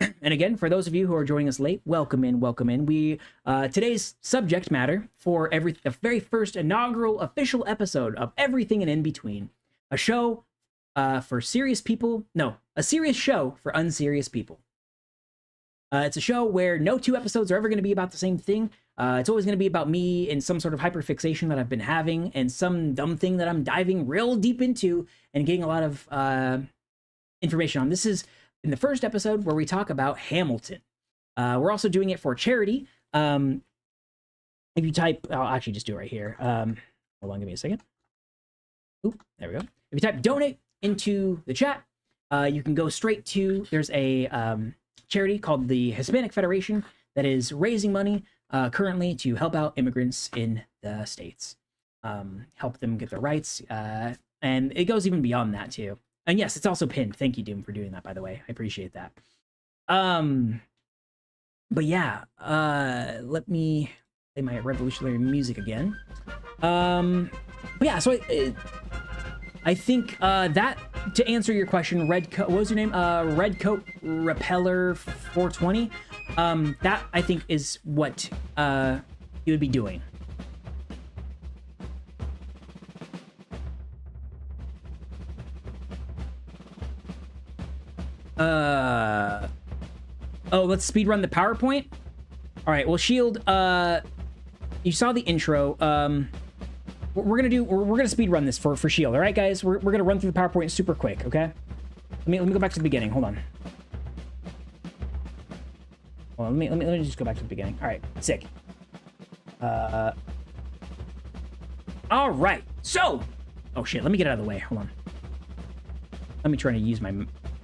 And again, for those of you who are joining us late, welcome in, welcome in. We today's subject matter for the very first inaugural official episode of Everything and In Between, a show for serious people. No, a serious show for unserious people. It's a show where no two episodes are ever going to be about the same thing. It's always going to be about me and some sort of hyperfixation that I've been having and some dumb thing that I'm diving real deep into and getting a lot of information on. This is in the first episode where we talk about Hamilton. We're also doing it for charity. If you type, I'll actually just do it right here. Hold on, give me a second. Oop, there we go. If you type donate into the chat, you can go straight to, there's a charity called the Hispanic Federation that is raising money currently to help out immigrants in the States, help them get their rights, and it goes even beyond that too. And yes, it's also pinned. Thank you, Doom, for doing that, by the way. I appreciate that. But yeah, let me play my revolutionary music again. But yeah, so I think that, to answer your question, what was your name? Red Coat Repeller 420. That I think is what you would be doing. Oh, let's speedrun the PowerPoint. All right, well, Shield, you saw the intro. We're gonna speedrun this for Shield. All right, guys, we're gonna run through the PowerPoint super quick. Okay, let me go back to the beginning. Hold on. Well, let me just go back to the beginning. All right, sick. All right, so, oh shit, let me get out of the way. Hold on. Let me try to use my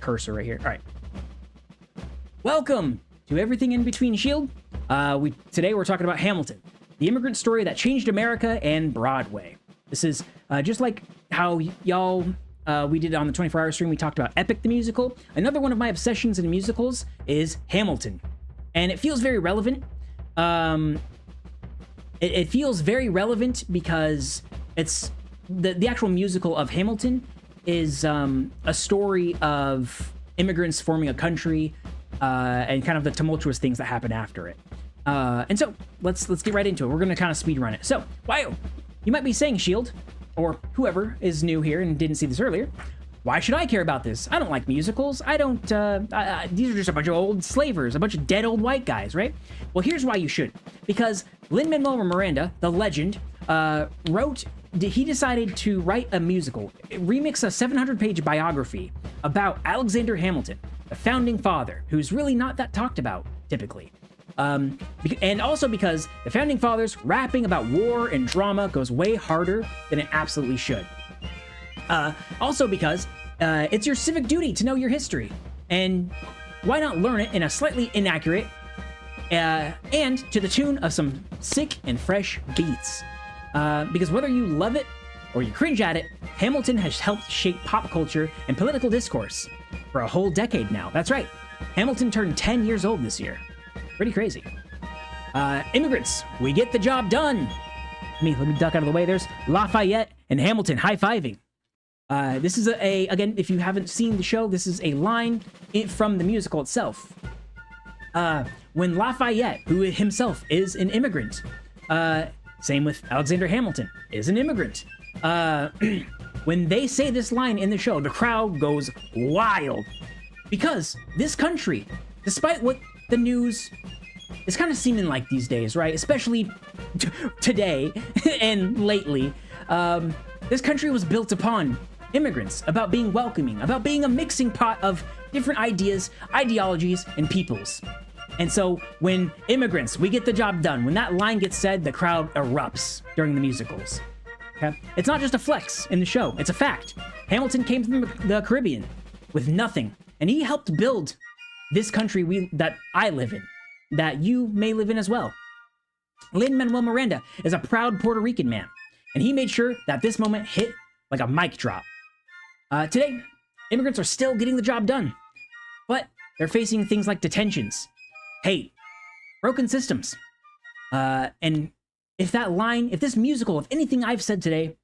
cursor right here. All right. Welcome to Everything in Between, Shield. Today we're talking about Hamilton, the immigrant story that changed America and Broadway. This is just like how y'all we did on the 24-hour stream. We talked about Epic the musical. Another one of my obsessions in musicals is Hamilton, and it feels very relevant. It feels very relevant because it's the actual musical of Hamilton is a story of immigrants forming a country. And kind of the tumultuous things that happen after it. And so let's get right into it. We're going to kind of speed run it. So, wow, you might be saying, Shield, or whoever is new here and didn't see this earlier, why should I care about this? I don't like musicals. I don't, these are just a bunch of old slavers, a bunch of dead old white guys, right? Well, here's why you should. Because Lin Manuel-Miranda, the legend, he decided to write a musical, remix a 700-page biography about Alexander Hamilton, the founding father, who's really not that talked about typically. And also because the founding fathers rapping about war and drama goes way harder than it absolutely should. Also because it's your civic duty to know your history, and why not learn it in a slightly inaccurate and to the tune of some sick and fresh beats. Because whether you love it or you cringe at it, Hamilton has helped shape pop culture and political discourse for a whole decade now. That's right. Hamilton turned 10 years old this year. Pretty crazy. Immigrants, we get the job done. Let me duck out of the way. There's Lafayette and Hamilton high-fiving. This is again, if you haven't seen the show, this is a line from the musical itself. When Lafayette, who himself is an immigrant, same with Alexander Hamilton, is an immigrant. When they say this line in the show, the crowd goes wild. Because this country, despite what the news is kind of seeming like these days, right? Especially today and lately, this country was built upon immigrants, about being welcoming, about being a mixing pot of different ideas, ideologies, and peoples. And so when immigrants, we get the job done, when that line gets said, the crowd erupts during the musicals. Okay? It's not just a flex in the show, it's a fact. Hamilton came from the Caribbean with nothing, and he helped build this country that I live in, that you may live in as well. Lin Manuel-Miranda is a proud Puerto Rican man, and he made sure that this moment hit like a mic drop. Today, immigrants are still getting the job done, but they're facing things like detentions, hate, broken systems. And if this musical, if anything I've said today,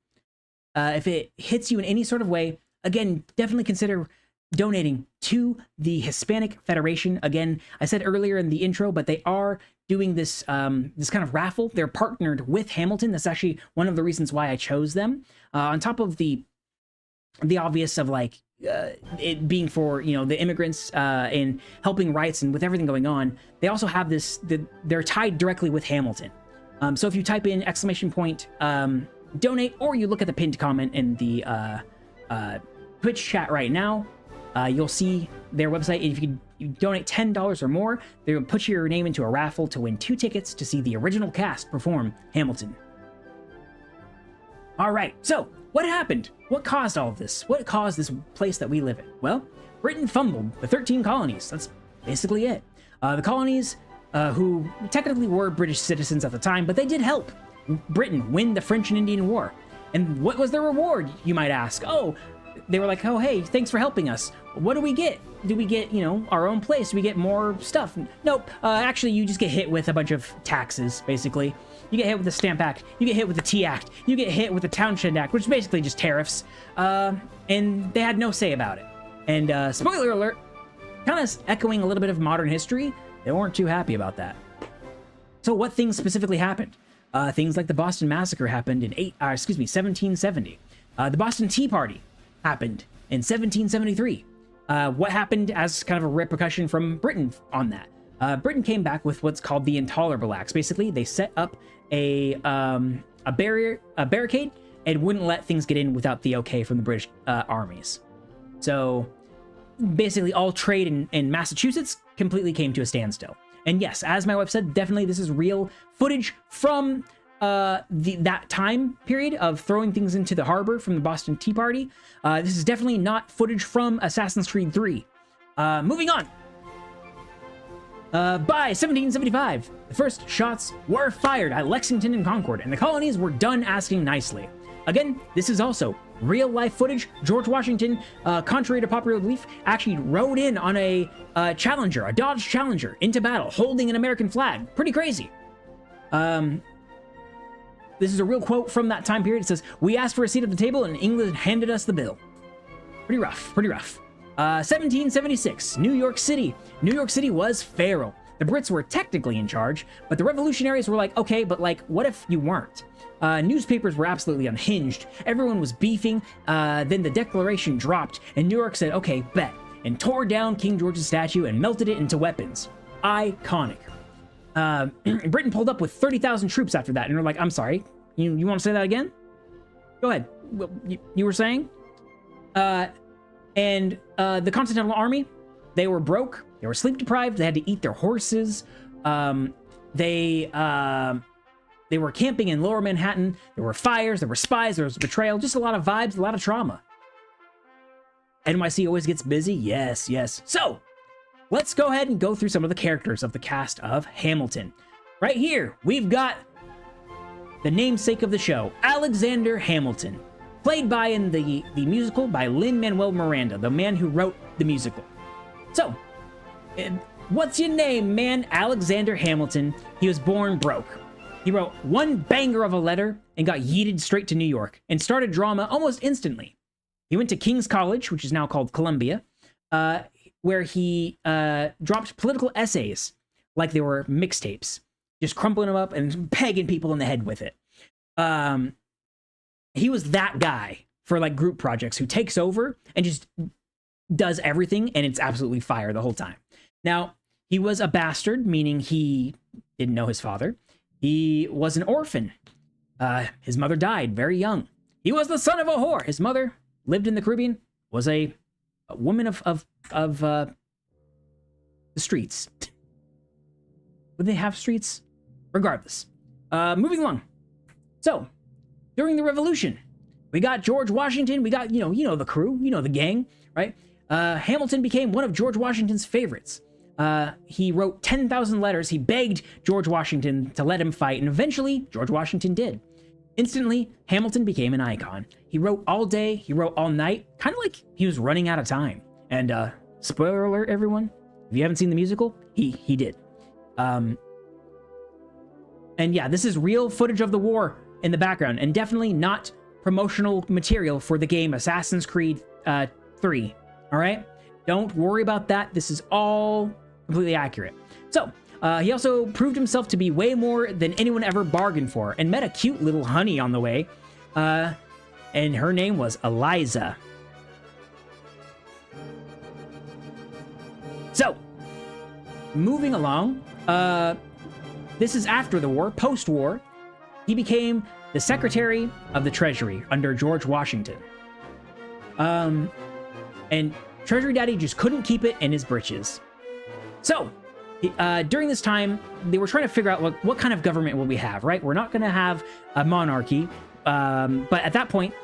if it hits you in any sort of way, again, definitely consider donating to the Hispanic Federation. Again, I said earlier in the intro, but they are doing this this kind of raffle. They're partnered with Hamilton. That's actually one of the reasons why I chose them. On top of the obvious of like it being for, you know, the immigrants and helping rights and with everything going on, they also have they're tied directly with Hamilton. So if you type in !donate, or you look at the pinned comment in the Twitch chat right now, you'll see their website. If you donate $10 or more, they will put your name into a raffle to win 2 tickets to see the original cast perform Hamilton. All right, so what happened? What caused all of this? What caused this place that we live in? Well, Britain fumbled the 13 colonies. That's basically it. The colonies who technically were British citizens at the time, but they did help Britain win the French and Indian War. And what was their reward, you might ask? Oh, they were like, oh, hey, thanks for helping us. What do we get? Do we get, you know, our own place? Do we get more stuff? Nope. Actually, you just get hit with a bunch of taxes, basically. You get hit with the Stamp Act. You get hit with the Tea Act. You get hit with the Townshend Act, which is basically just tariffs. And they had no say about it. And spoiler alert, kind of echoing a little bit of modern history, they weren't too happy about that. So what things specifically happened? Things like the Boston Massacre happened in 1770. The Boston Tea Party happened in 1773. What happened as kind of a repercussion from Britain on that? Britain came back with what's called the Intolerable Acts. Basically, they set up a barricade and wouldn't let things get in without the okay from the British armies. So basically, all trade in Massachusetts completely came to a standstill. And yes, as my wife said, definitely this is real footage from that time period of throwing things into the harbor from the Boston Tea Party. This is definitely not footage from Assassin's Creed 3. Moving on. By 1775, the first shots were fired at Lexington and Concord, and the colonies were done asking nicely. Again, this is also real-life footage. George Washington, contrary to popular belief, actually rode in on a Challenger, a Dodge Challenger, into battle, holding an American flag. Pretty crazy. This is a real quote from that time period. It says, "We asked for a seat at the table, and England handed us the bill." Pretty rough, pretty rough. 1776, New York City. New York City was feral. The Brits were technically in charge, but the revolutionaries were like, okay, but like, what if you weren't? Newspapers were absolutely unhinged. Everyone was beefing. Then the Declaration dropped, and New York said, okay, bet, and tore down King George's statue and melted it into weapons. Iconic. Britain pulled up with 30,000 troops after that, and they're like, I'm sorry, you want to say that again? Go ahead. You were saying? And the Continental Army, they were broke, they were sleep deprived, they had to eat their horses, they were camping in Lower Manhattan, there were fires, there were spies, there was betrayal, just a lot of vibes, a lot of trauma. NYC always gets busy, yes, yes. So, let's go ahead and go through some of the characters of the cast of Hamilton. Right here, we've got the namesake of the show, Alexander Hamilton, played by in the musical by Lin Manuel-Miranda, the man who wrote the musical. So, what's your name, man? Alexander Hamilton. He was born broke. He wrote one banger of a letter and got yeeted straight to New York and started drama almost instantly. He went to King's College, which is now called Columbia, where he dropped political essays like they were mixtapes, just crumpling them up and pegging people in the head with it. He was that guy for like group projects who takes over and just does everything, and it's absolutely fire the whole time. Now, he was a bastard, meaning he didn't know his father. He was an orphan. His mother died very young. He was the son of a whore. His mother lived in the Caribbean, was a woman of the streets. Would they have streets? Regardless. Moving along. So, during the Revolution, we got George Washington, we got, you know the crew, you know the gang, right? Hamilton became one of George Washington's favorites. He wrote 10,000 letters, he begged George Washington to let him fight, and eventually, George Washington did. Instantly, Hamilton became an icon. He wrote all day, he wrote all night, kind of like he was running out of time. And, spoiler alert, everyone, if you haven't seen the musical, he did. And yeah, this is real footage of the war in the background, and definitely not promotional material for the game Assassin's Creed 3. All right? Don't worry about that. This is all completely accurate. So, he also proved himself to be way more than anyone ever bargained for, and met a cute little honey on the way, and her name was Eliza. So, moving along, this is after the war, post-war. He became the Secretary of the Treasury under George Washington. And Treasury Daddy just couldn't keep it in his britches. So, during this time, they were trying to figure out what kind of government will we have, right? We're not going to have a monarchy, but at that point,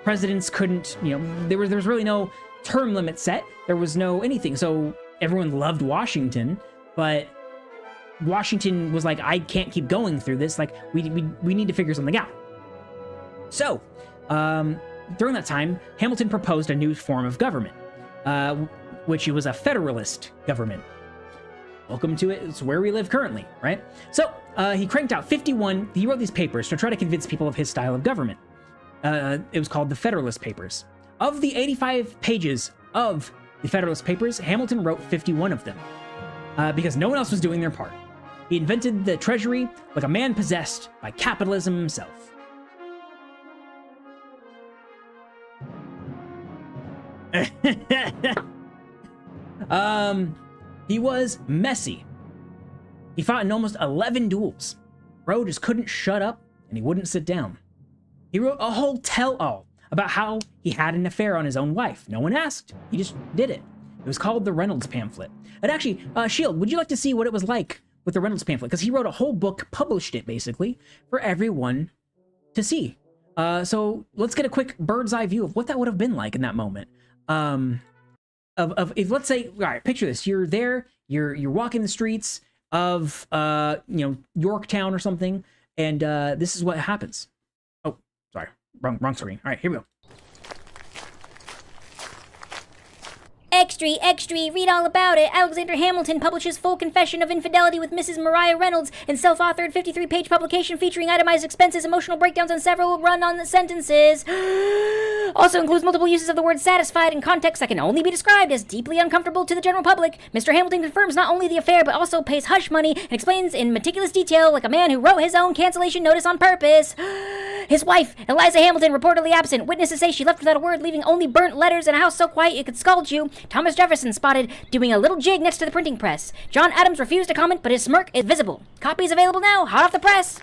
presidents couldn't, there was really no term limit set. There was no anything. So everyone loved Washington, but Washington was like, I can't keep going through this. Like, we need to figure something out. So, during that time, Hamilton proposed a new form of government, which was a federalist government. Welcome to it. It's where we live currently, right? So, he cranked out 51. He wrote these papers to try to convince people of his style of government. It was called the Federalist Papers. Of the 85 pages of the Federalist Papers, Hamilton wrote 51 of them, because no one else was doing their part. He invented the treasury like a man possessed by capitalism himself. He was messy. He fought in almost 11 duels. Bro just couldn't shut up, and he wouldn't sit down. He wrote a whole tell-all about how he had an affair on his own wife. No one asked. He just did it. It was called the Reynolds Pamphlet. And actually, Shield, would you like to see what it was like with the Reynolds Pamphlet? Because he wrote a whole book, published it, basically, for everyone to see. So let's get a quick bird's eye view of what that would have been like in that moment. If let's say, all right, picture this: you're there, you're walking the streets of Yorktown or something, and this is what happens. Oh, sorry, wrong screen. All right, here we go. Extra, extra, read all about it. Alexander Hamilton publishes full confession of infidelity with Mrs. Maria Reynolds in self-authored 53-page publication featuring itemized expenses, emotional breakdowns, and several run-on sentences. Also includes multiple uses of the word satisfied in context that can only be described as deeply uncomfortable to the general public. Mr. Hamilton confirms not only the affair, but also pays hush money and explains in meticulous detail like a man who wrote his own cancellation notice on purpose. His wife, Eliza Hamilton, reportedly absent. Witnesses say she left without a word, leaving only burnt letters and a house so quiet it could scald you. Thomas Jefferson spotted doing a little jig next to the printing press. John Adams refused to comment, but his smirk is visible. Copies available now, hot off the press.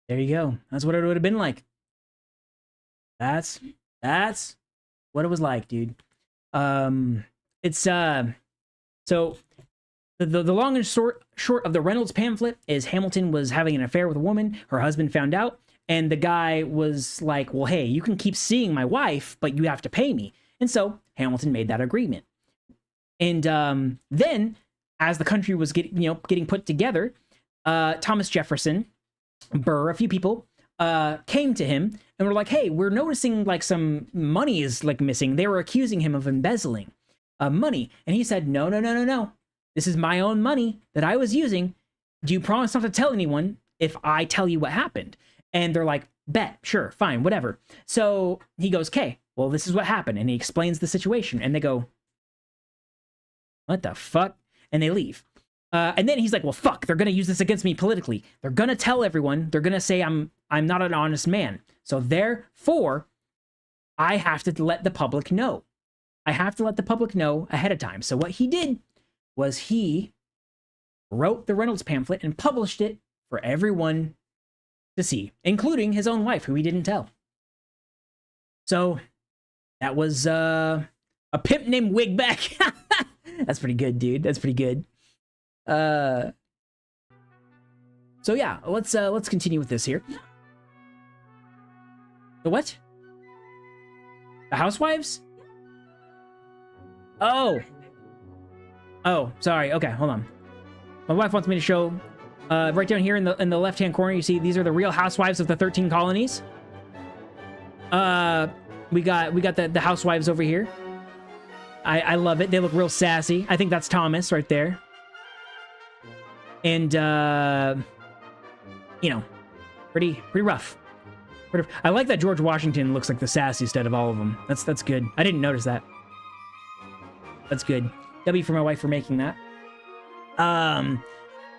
There you go. That's what it would have been like. That's what it was like, dude. It's so the long and short of the Reynolds pamphlet is Hamilton was having an affair with a woman. Her husband found out, and the guy was like, well, hey, you can keep seeing my wife, but you have to pay me. And so Hamilton made that agreement. And then, as the country was getting put together, Thomas Jefferson, Burr, a few people came to him and were like, hey, we're noticing like some money is like missing. They were accusing him of embezzling money. And he said, no. This is my own money that I was using. Do you promise not to tell anyone if I tell you what happened? And they're like, bet, sure, fine, whatever. So he goes, okay, well, this is what happened. And he explains the situation. And they go, what the fuck? And they leave. And then he's like, well, fuck, they're going to use this against me politically. They're going to tell everyone. They're going to say I'm not an honest man. So therefore, I have to let the public know. I have to let the public know ahead of time. So what he did was he wrote the Reynolds pamphlet and published it for everyone to see, including his own wife, who he didn't tell. So that was a pimp named Wigback. That's pretty good, dude. That's pretty good. So yeah, let's continue with this here. The what? The housewives? Oh, sorry. Okay, hold on. My wife wants me to show right down here in the left-hand corner. You see, these are the real housewives of the 13 colonies. We got the housewives over here. I love it. They look real sassy. I think that's Thomas right there. And pretty rough. I like that George Washington looks like the sassiest out of all of them. That's good. I didn't notice that. That's good. W for my wife for making that.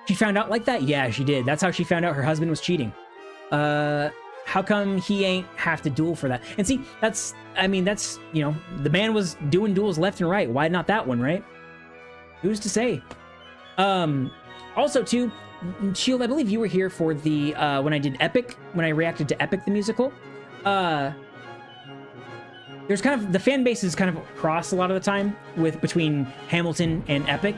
She found out like that? Yeah, she did. That's how she found out her husband was cheating. How come he ain't have to duel for that? And see, that's, the man was doing duels left and right. Why not that one, right? Who's to say? Also, too, Shield, I believe you were here for the, when I reacted to Epic the musical. There's kind of, the fan base is kind of cross a lot of the time between Hamilton and Epic.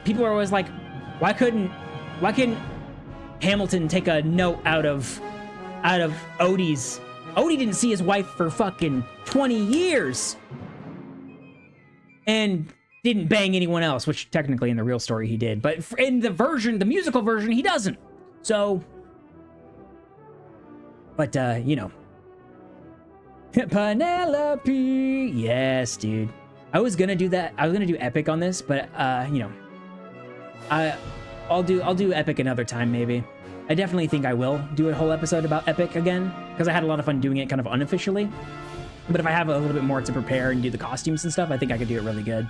People are always like, why couldn't Hamilton take a note out of Odie's? Odie didn't see his wife for fucking 20 years. And didn't bang anyone else, which technically in the real story he did, but in the musical version, he doesn't. So, but, you know. Penelope! Yes, dude. I was gonna do that. I was gonna do Epic on this, but, you know. I'll do Epic another time, maybe. I definitely think I will do a whole episode about Epic again, because I had a lot of fun doing it kind of unofficially. But if I have a little bit more to prepare and do the costumes and stuff, I think I could do it really good.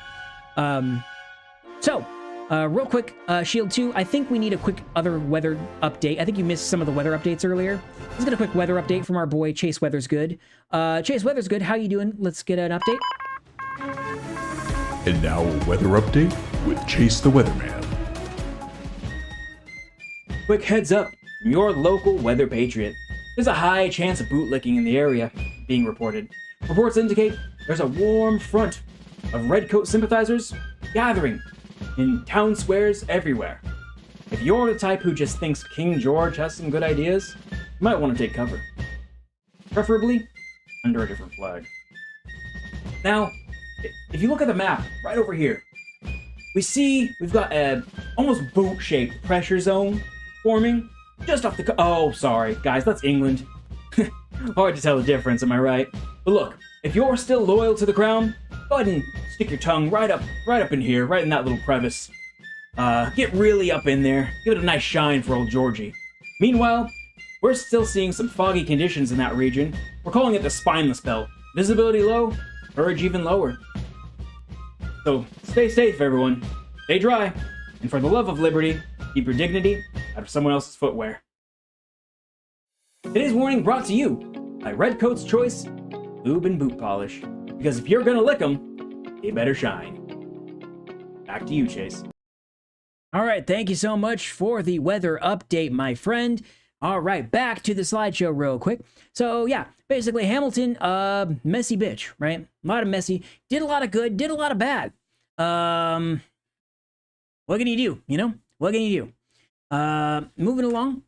Real quick, Shield 2, I think we need a quick other weather update. I think you missed some of the weather updates earlier. Let's get a quick weather update from our boy, Chase Weathers Good. Chase Weathers Good, how you doing? Let's get an update. And now a weather update with Chase the Weatherman. Quick heads up from your local weather patriot. There's a high chance of bootlicking in the area being reported. Reports indicate there's a warm front of redcoat sympathizers gathering in town squares everywhere. If you're the type who just thinks King George has some good ideas, you might want to take cover. Preferably under a different flag. Now, if you look at the map right over here, we've got a almost boat-shaped pressure zone forming just off the oh, sorry, guys, that's England. Hard to tell the difference, am I right? But look, if you're still loyal to the crown, go ahead and stick your tongue right up in here, right in that little crevice. Get really up in there. Give it a nice shine for old Georgie. Meanwhile, we're still seeing some foggy conditions in that region. We're calling it the spineless belt. Visibility low, courage even lower. So stay safe, everyone. Stay dry, and for the love of liberty, keep your dignity out of someone else's footwear. Today's warning brought to you by Redcoat's Choice Lube and Boot Polish. Because if you're gonna lick them, they better shine. Back to you, Chase. All right, thank you so much for the weather update, my friend. All right, back to the slideshow real quick. So yeah, basically Hamilton, messy bitch, right? A lot of messy, did a lot of good, did a lot of bad. What can you do, you know? What can you do? Moving along.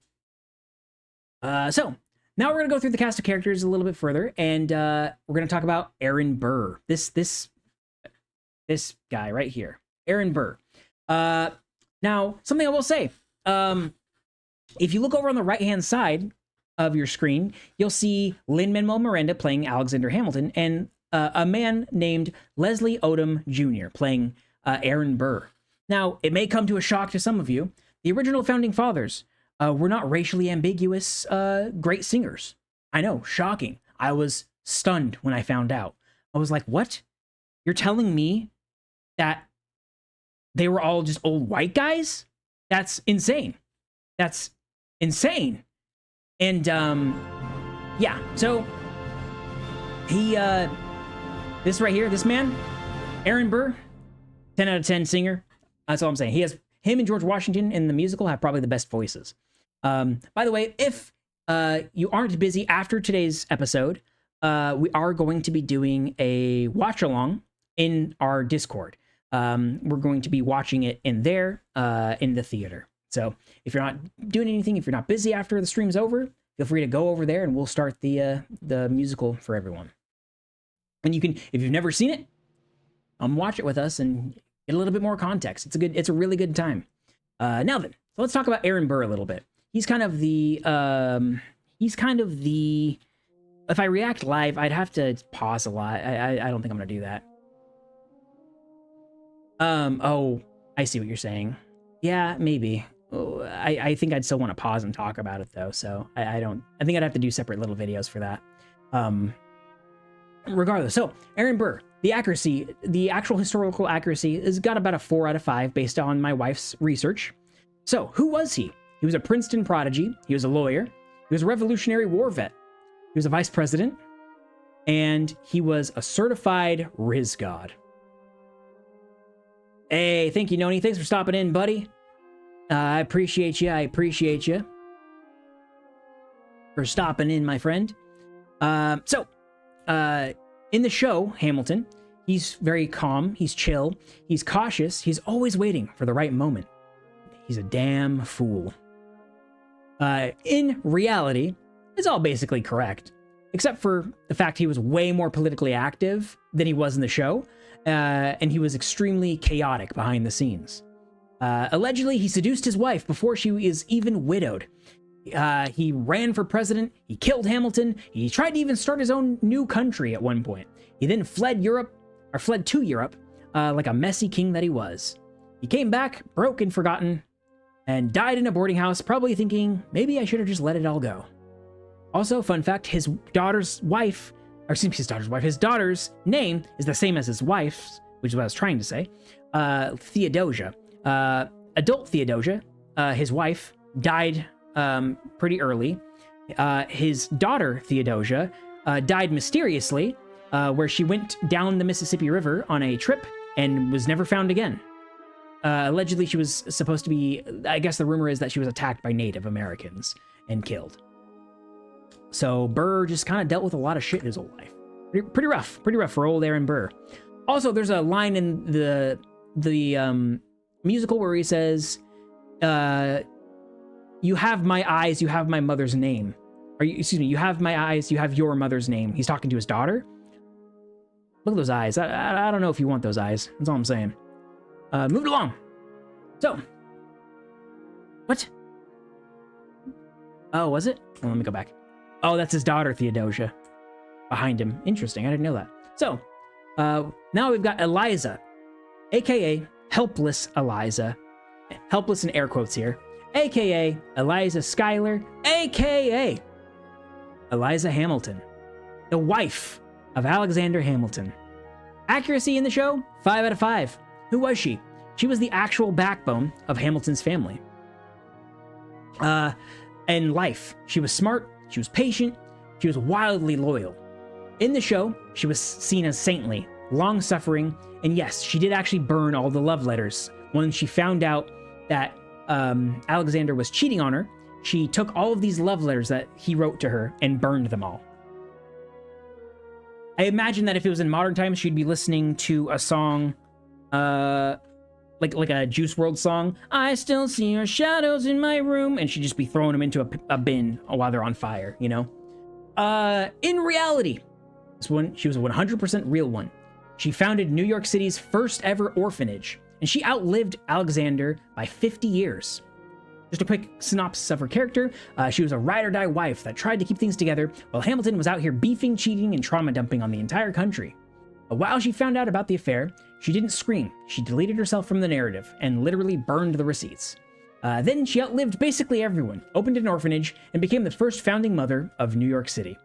So now we're gonna go through the cast of characters a little bit further, and we're gonna talk about Aaron Burr. This guy right here, Aaron Burr. Now, something I will say, if you look over on the right-hand side of your screen, you'll see Lin Manuel-Miranda playing Alexander Hamilton, and a man named Leslie Odom Jr. playing Aaron Burr. Now, it may come to a shock to some of you. The original founding fathers were not racially ambiguous great singers. I know, shocking. I was stunned when I found out. I was like, what? You're telling me that they were all just old white guys? That's insane. That's insane. And, yeah, so he, this right here, this man, Aaron Burr, 10 out of 10 singer. That's all I'm saying. Him and George Washington in the musical have probably the best voices. By the way, if you aren't busy after today's episode, we are going to be doing a watch along in our Discord. We're going to be watching it in there, in the theater. So if you're not doing anything, if you're not busy after the stream's over, feel free to go over there and we'll start the musical for everyone. And you can, if you've never seen it, watch it with us and get a little bit more context. It's a really good time. Now then, so let's talk about Aaron Burr a little bit. He's kind of the, if I react live, I'd have to pause a lot. I don't think I'm gonna do that. Oh, I see what you're saying. Yeah, maybe. Oh, I think I'd still want to pause and talk about it though, so I think I'd have to do separate little videos for that. Regardless, so Aaron Burr, the actual historical accuracy has got about a 4 out of 5 based on my wife's research. So who was he? He was a Princeton prodigy. He was a lawyer. He was a Revolutionary War vet. He was a vice president, and he was a certified Riz God. Hey, thank you, Noni. Thanks for stopping in, buddy. I appreciate you. I appreciate you for stopping in, my friend. In the show, Hamilton, he's very calm. He's chill. He's cautious. He's always waiting for the right moment. He's a damn fool. In reality, it's all basically correct. except for the fact he was way more politically active than he was in the show, and he was extremely chaotic behind the scenes. Allegedly, he seduced his wife before she was even widowed. He ran for president, he killed Hamilton, he tried to even start his own new country at one point. He then fled to Europe, like a messy king that he was. He came back, broke and forgotten, and died in a boarding house, probably thinking, maybe I should have just let it all go. Also, fun fact, his daughter's name is the same as his wife's, which is what I was trying to say, Theodosia. Adult Theodosia, his wife, died pretty early. His daughter, Theodosia, died mysteriously, where she went down the Mississippi River on a trip and was never found again. Allegedly, she was supposed to be, I guess the rumor is that she was attacked by Native Americans and killed. So Burr just kind of dealt with a lot of shit in his whole life. Pretty rough for old Aaron Burr. Also, there's a line in the musical where he says, you have my eyes, you have my mother's name. You have my eyes, you have your mother's name. He's talking to his daughter. Look at those eyes. I don't know if you want those eyes. That's all I'm saying. Moved along. So. What? Oh, was it? Oh, let me go back. Oh, that's his daughter, Theodosia. Behind him. Interesting. I didn't know that. So, now we've got Eliza, a.k.a. Helpless Eliza. Helpless in air quotes here. A.k.a. Eliza Schuyler, a.k.a. Eliza Hamilton. The wife of Alexander Hamilton. Accuracy in the show, 5 out of 5. Who was she? She was the actual backbone of Hamilton's family. In life, she was smart, she was patient, she was wildly loyal. In the show, she was seen as saintly, long-suffering, and yes, she did actually burn all the love letters. When she found out that Alexander was cheating on her, she took all of these love letters that he wrote to her and burned them all. I imagine that if it was in modern times, she'd be listening to a song, like a Juice WRLD song. I still see your shadows in my room, and she'd just be throwing them into a bin while they're on fire, you know? In reality, she was a 100% real one. She founded New York City's first ever orphanage, and she outlived Alexander by 50 years. Just a quick synopsis of her character. She was a ride-or-die wife that tried to keep things together while Hamilton was out here beefing, cheating, and trauma dumping on the entire country. But while she found out about the affair, she didn't scream. She deleted herself from the narrative and literally burned the receipts. Then she outlived basically everyone, opened an orphanage, and became the first founding mother of New York City.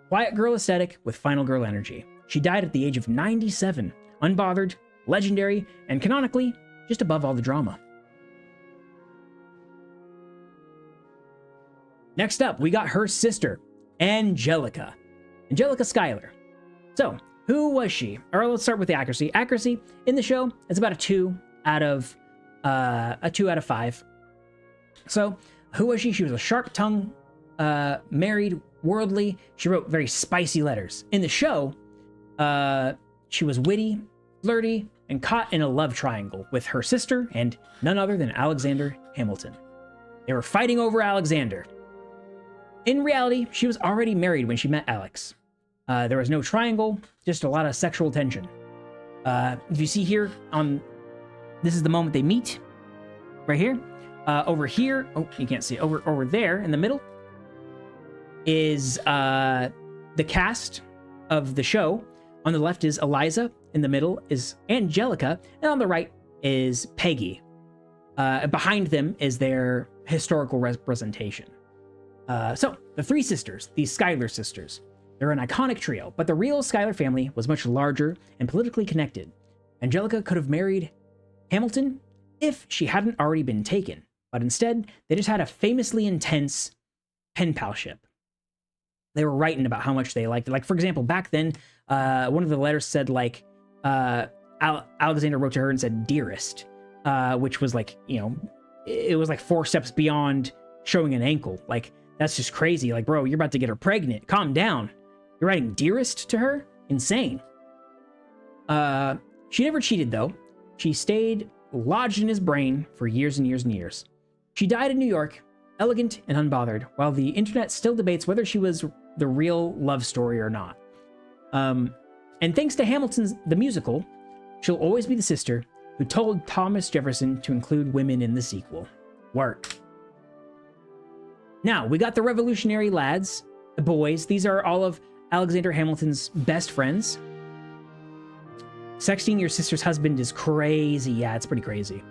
Quiet girl aesthetic with final girl energy. She died at the age of 97, unbothered, legendary, and canonically, just above all the drama. Next up, we got her sister, Angelica. Angelica Schuyler. So, who was she? Or let's start with the accuracy. Accuracy in the show, it's about a 2 out of 5. So, who was she? She was a sharp-tongued, married, worldly. She wrote very spicy letters. In the show, she was witty, flirty, and caught in a love triangle with her sister and none other than Alexander Hamilton. They were fighting over Alexander. In reality, she was already married when she met Alex. There was no triangle, just a lot of sexual tension. If you see here, this is the moment they meet, right here. Over here, oh, you can't see it. Over there in the middle is the cast of the show. On the left is Eliza, in the middle is Angelica, and on the right is Peggy. Behind them is their historical representation. So, the three sisters, the Schuyler sisters, they're an iconic trio, but the real Schuyler family was much larger and politically connected. Angelica could have married Hamilton if she hadn't already been taken, but instead, they just had a famously intense pen palship. They were writing about how much they liked it. Like, for example, back then, one of the letters said, like, Alexander wrote to her and said, dearest, which was like, you know, it was like 4 steps beyond showing an ankle. Like, that's just crazy. Like, bro, you're about to get her pregnant. Calm down. You're writing dearest to her? Insane. She never cheated, though. She stayed lodged in his brain for years and years and years. She died in New York, elegant and unbothered, while the internet still debates whether she was the real love story or not. And thanks to Hamilton's the musical, she'll always be the sister who told Thomas Jefferson to include women in the sequel. Work. Now, we got the Revolutionary lads, the boys. These are all of Alexander Hamilton's best friends. Sexting your sister's husband is crazy. Yeah, it's pretty crazy.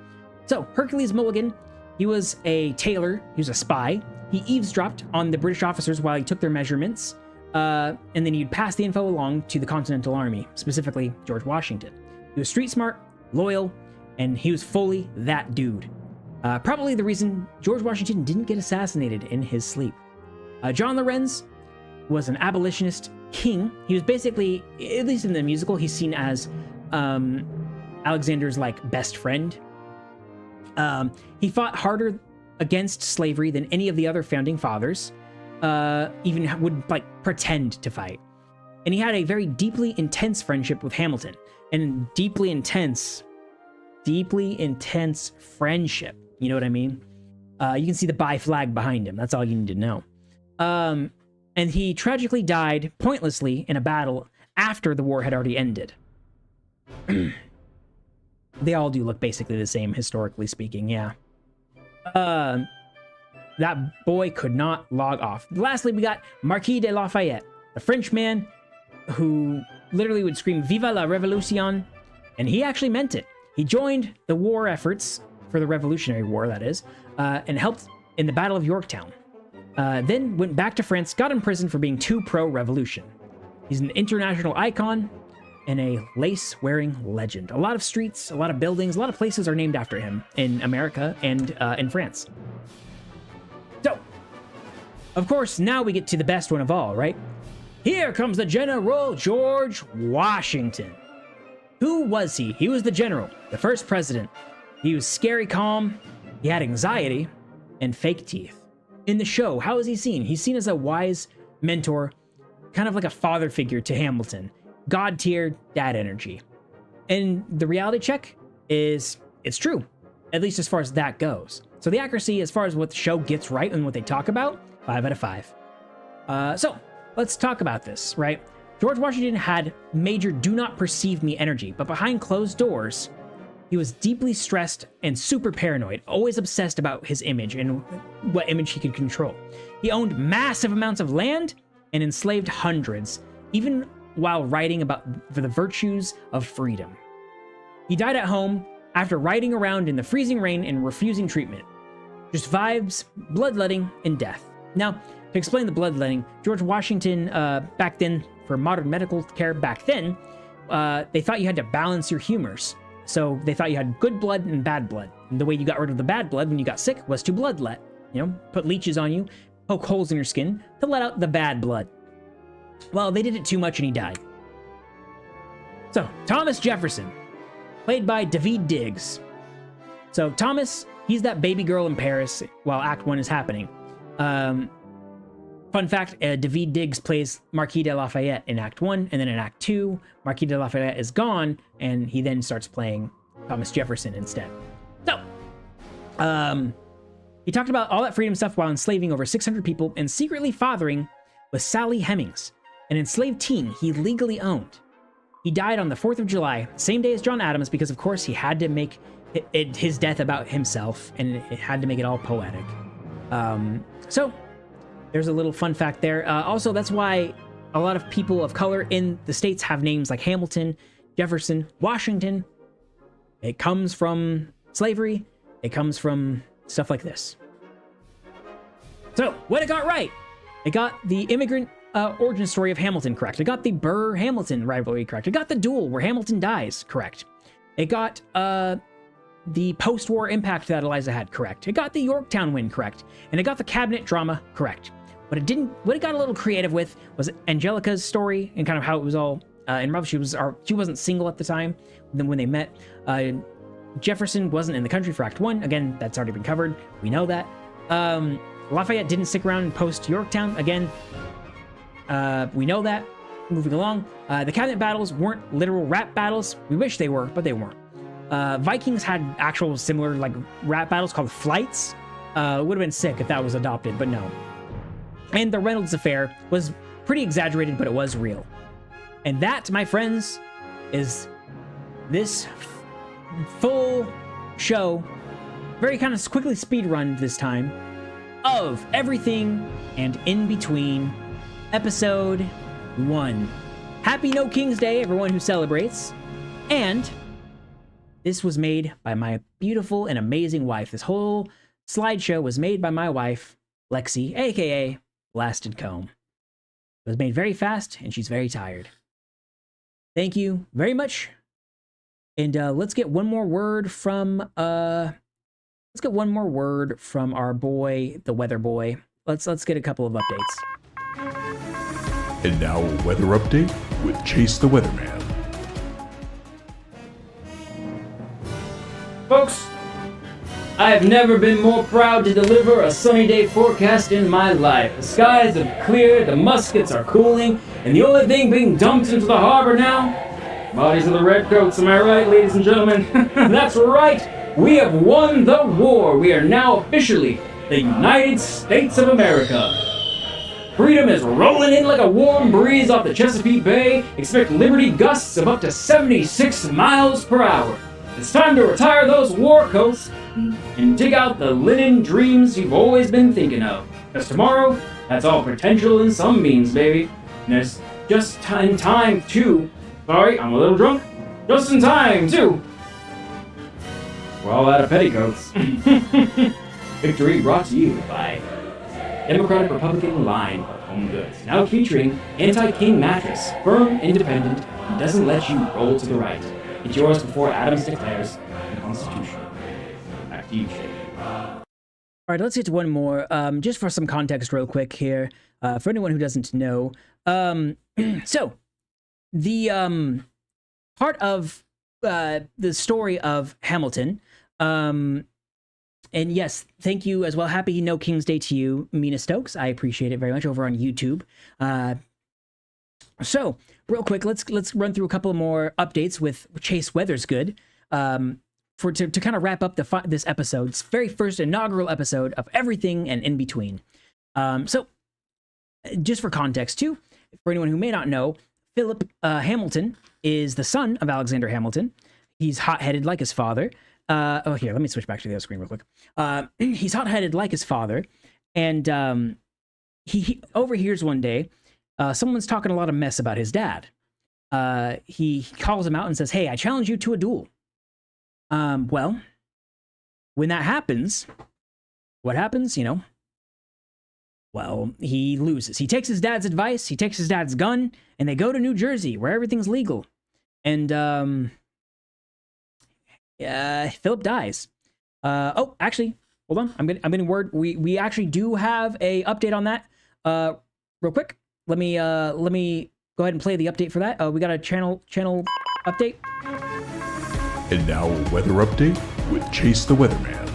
So, Hercules Mulligan, he was a tailor. He was a spy. He eavesdropped on the British officers while he took their measurements. And then he'd pass the info along to the Continental Army, specifically George Washington. He was street smart, loyal, and he was fully that dude. Probably the reason George Washington didn't get assassinated in his sleep. John Lorenz was an abolitionist king. He was basically, at least in the musical, he's seen as Alexander's like best friend. He fought harder against slavery than any of the other founding fathers, even would like pretend to fight. And he had a very deeply intense friendship with Hamilton, and deeply intense friendship. You know what I mean? You can see the bi flag behind him. That's all you need to know. And he tragically died pointlessly in a battle after the war had already ended. They all do look basically the same, historically speaking, yeah. That boy could not log off. Lastly, we got Marquis de Lafayette, a French man who literally would scream, "Viva la Revolution!" And he actually meant it. He joined the war efforts for the Revolutionary War, that is, and helped in the Battle of Yorktown. Then went back to France, got imprisoned for being too pro-revolution. He's an international icon and a lace-wearing legend. A lot of streets, a lot of buildings, a lot of places are named after him in America and in France. So, of course, now we get to the best one of all, right? Here comes the General George Washington. Who was he? He was the general, the first president. He was scary calm, he had anxiety, and fake teeth. In the show, how is he seen? He's seen as a wise mentor, kind of like a father figure to Hamilton. God-tier dad energy. And the reality check is, it's true, at least as far as that goes. So the accuracy as far as what the show gets right and what they talk about, 5 out of 5. So let's talk about this, right? George Washington had major do not perceive me energy, but behind closed doors, he was deeply stressed and super paranoid, always obsessed about his image and what image he could control. He owned massive amounts of land and enslaved hundreds, even while writing about the virtues of freedom. He died at home after riding around in the freezing rain and refusing treatment. Just vibes, bloodletting, and death. Now, to explain the bloodletting, George Washington, back then, for modern medical care back then, they thought you had to balance your humors. So they thought you had good blood and bad blood. And the way you got rid of the bad blood when you got sick was to bloodlet. You know, put leeches on you, poke holes in your skin to let out the bad blood. Well, they did it too much and he died. So, Thomas Jefferson, played by Daveed Diggs. So, Thomas, he's that baby girl in Paris while Act 1 is happening. Fun fact, Daveed Diggs plays Marquis de Lafayette in Act 1, and then in Act 2, Marquis de Lafayette is gone, and he then starts playing Thomas Jefferson instead. So, he talked about all that freedom stuff while enslaving over 600 people and secretly fathering with Sally Hemings, an enslaved teen he legally owned. He died on the 4th of July, same day as John Adams, because of course he had to make his death about himself, and it had to make it all poetic. So, there's a little fun fact there. Also, that's why a lot of people of color in the States have names like Hamilton, Jefferson, Washington. It comes from slavery. It comes from stuff like this. So, what it got right? It got the immigrant origin story of Hamilton correct. It got the Burr-Hamilton rivalry correct. It got the duel where Hamilton dies correct. It got the post-war impact that Eliza had correct. It got the Yorktown win correct. And it got the cabinet drama correct. What it got a little creative with was Angelica's story and kind of how it was all involved. She wasn't single at the time when they met. Jefferson wasn't in the country for Act 1. Again, that's already been covered. We know that. Lafayette didn't stick around post Yorktown. Again, we know that. Moving along. The cabinet battles weren't literal rap battles. We wish they were, but they weren't. Vikings had actual similar like rap battles called flights. It would have been sick if that was adopted, but no. And the Reynolds affair was pretty exaggerated, but it was real. And that, my friends, is this full show, very kind of quickly speed run this time, of Everything and In Between, episode 1. Happy No King's Day, everyone who celebrates. And this was made by my beautiful and amazing wife. This whole slideshow was made by my wife, Lexi, aka Blasted Comb. It was made very fast, and she's very tired. Thank you very much. And let's get one more word from our boy, the weather boy. Let's get a couple of updates. And now a weather update with Chase the Weatherman. Folks, I have never been more proud to deliver a sunny day forecast in my life. The skies have cleared, the muskets are cooling, and the only thing being dumped into the harbor now, bodies of the redcoats. Am I right, ladies and gentlemen? That's right. We have won the war. We are now officially the United States of America. Freedom is rolling in like a warm breeze off the Chesapeake Bay. Expect liberty gusts of up to 76 miles per hour. It's time to retire those war coats and dig out the linen dreams you've always been thinking of. Because tomorrow, that's all potential and some beans, baby. And it's just in time, too. Sorry, I'm a little drunk. Just in time, too. We're all out of petticoats. Victory brought to you by Democratic Republican line of home goods. Now featuring anti-king mattress. Firm, independent, and doesn't let you roll to the right. It's yours before Adams declares the Constitution. Back to you, Shay. All right, let's get to one more. Just for some context real quick here, for anyone who doesn't know. So, the part of the story of Hamilton, and yes, thank you as well. Happy No King's Day to you, Mina Stokes. I appreciate it very much over on YouTube. So, real quick, let's run through a couple more updates with ChaseGamesGood to kind of wrap up this episode's very first inaugural episode of Everything and In Between. So, just for context too, for anyone who may not know, Philip Hamilton is the son of Alexander Hamilton. He's hot-headed like his father. Here, let me switch back to the other screen real quick. He's hot-headed like his father, and he overhears one day someone's talking a lot of mess about his dad. He calls him out and says, "Hey, I challenge you to a duel." Well, when that happens, what happens, Well, he loses. He takes his dad's advice, he takes his dad's gun, and they go to New Jersey, where everything's legal. And, Philip dies. Oh, actually, hold on. I'm getting word. We actually do have a update on that. Real quick. Let me go ahead and play the update for that. We got a channel update. And now a weather update with Chase the Weatherman.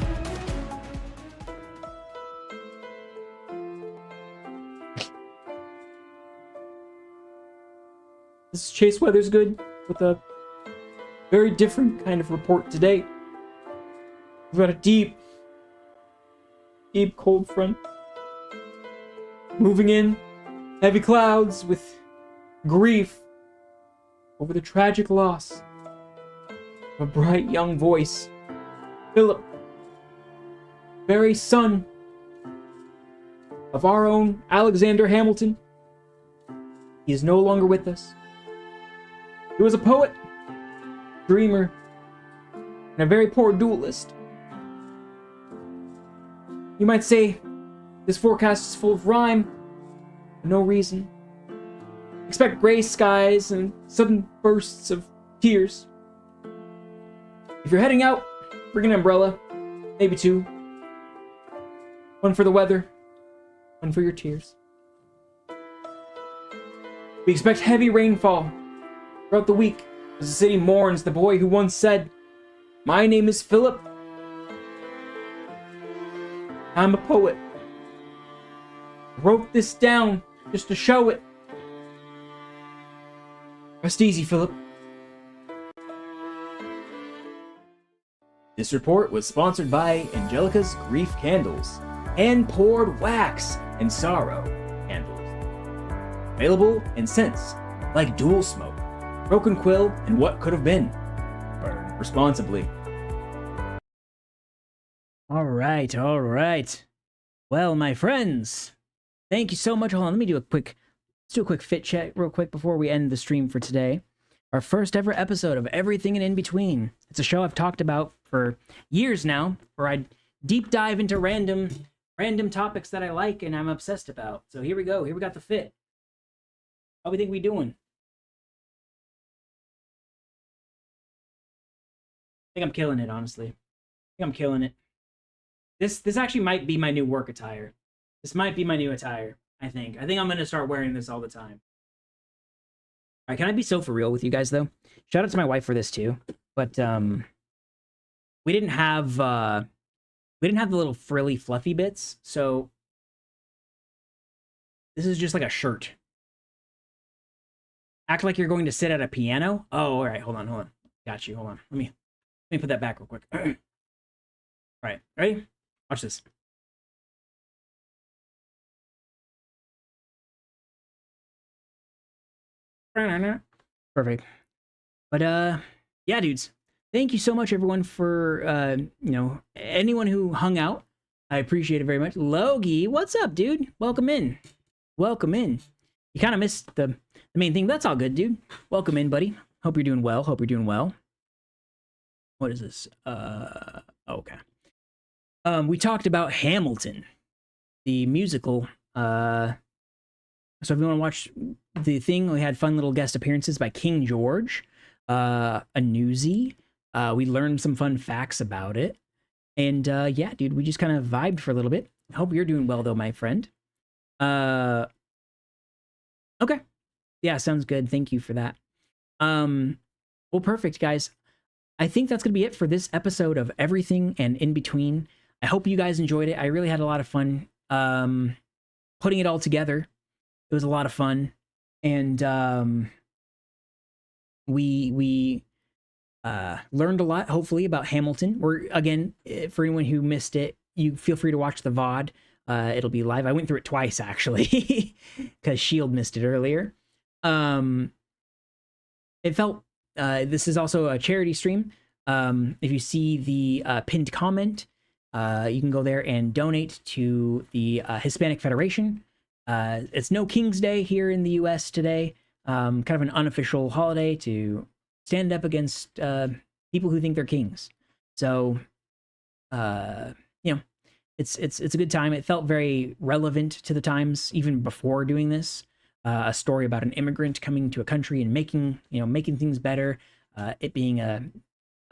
This is ChaseGamesGood with a very different kind of report today. We've got a deep cold front moving in, heavy clouds with grief over the tragic loss of a bright young voice. Philip, very son of our own Alexander Hamilton. He is no longer with us. He was a poet, dreamer, and a very poor duelist. You might say this forecast is full of rhyme for no reason. Expect gray skies and sudden bursts of tears. If you're heading out, bring an umbrella, maybe two. One for the weather, one for your tears. We expect heavy rainfall throughout the week as the city mourns the boy who once said, "My name is Philip. I'm a poet. I wrote this down just to show it. Rest easy, Philip." This report was sponsored by Angelica's Grief Candles, hand-poured wax and sorrow candles. available in scents like Dual Smoke, Broken Quill, and What Could Have Been. Burn responsibly. All right, all right. Well, my friends, thank you so much. Hold on, let's do a quick fit check real quick before we end the stream for today. Our first ever episode of Everything and In Between. It's a show I've talked about for years now, where I deep dive into random topics that I like and I'm obsessed about. So here we go. Here we got the fit. How we think we doing? I think I'm killing it, honestly. I think I'm killing it. This actually might be my new work attire. This might be my new attire, I think. I think I'm going to start wearing this all the time. All right, can I be so for real with you guys, though? Shout out to my wife for this, too. But we didn't have the little frilly, fluffy bits, so this is just like a shirt. Act like you're going to sit at a piano. Oh, all right, hold on. Got you, hold on. Let me put that back real quick. All right, ready? Watch this. Perfect. But yeah, dudes. Thank you so much, everyone, for anyone who hung out. I appreciate it very much. Logie, what's up, dude? Welcome in. Welcome in. You kind of missed the main thing. That's all good, dude. Welcome in, buddy. Hope you're doing well. Hope you're doing well. What is this? Okay. We talked about Hamilton, the musical. So if you want to watch the thing, we had fun little guest appearances by King George, a newsie. We learned some fun facts about it. And yeah, dude, we just kind of vibed for a little bit. Hope you're doing well, though, my friend. Okay. Yeah, sounds good. Thank you for that. Well, perfect, guys. I think that's going to be it for this episode of Everything and In Between. I hope you guys enjoyed it. I really had a lot of fun putting it all together. It was a lot of fun. And we learned a lot, hopefully, about Hamilton. We're, again, for anyone who missed it, you feel free to watch the VOD. It'll be live. I went through it twice, actually, because Shield missed it earlier. It felt... this is also a charity stream. If you see the pinned comment, you can go there and donate to the Hispanic Federation. It's no King's Day here in the US today. Kind of an unofficial holiday to stand up against people who think they're kings. So, it's a good time. It felt very relevant to the times, even before doing this. A story about an immigrant coming to a country and making things better, it being a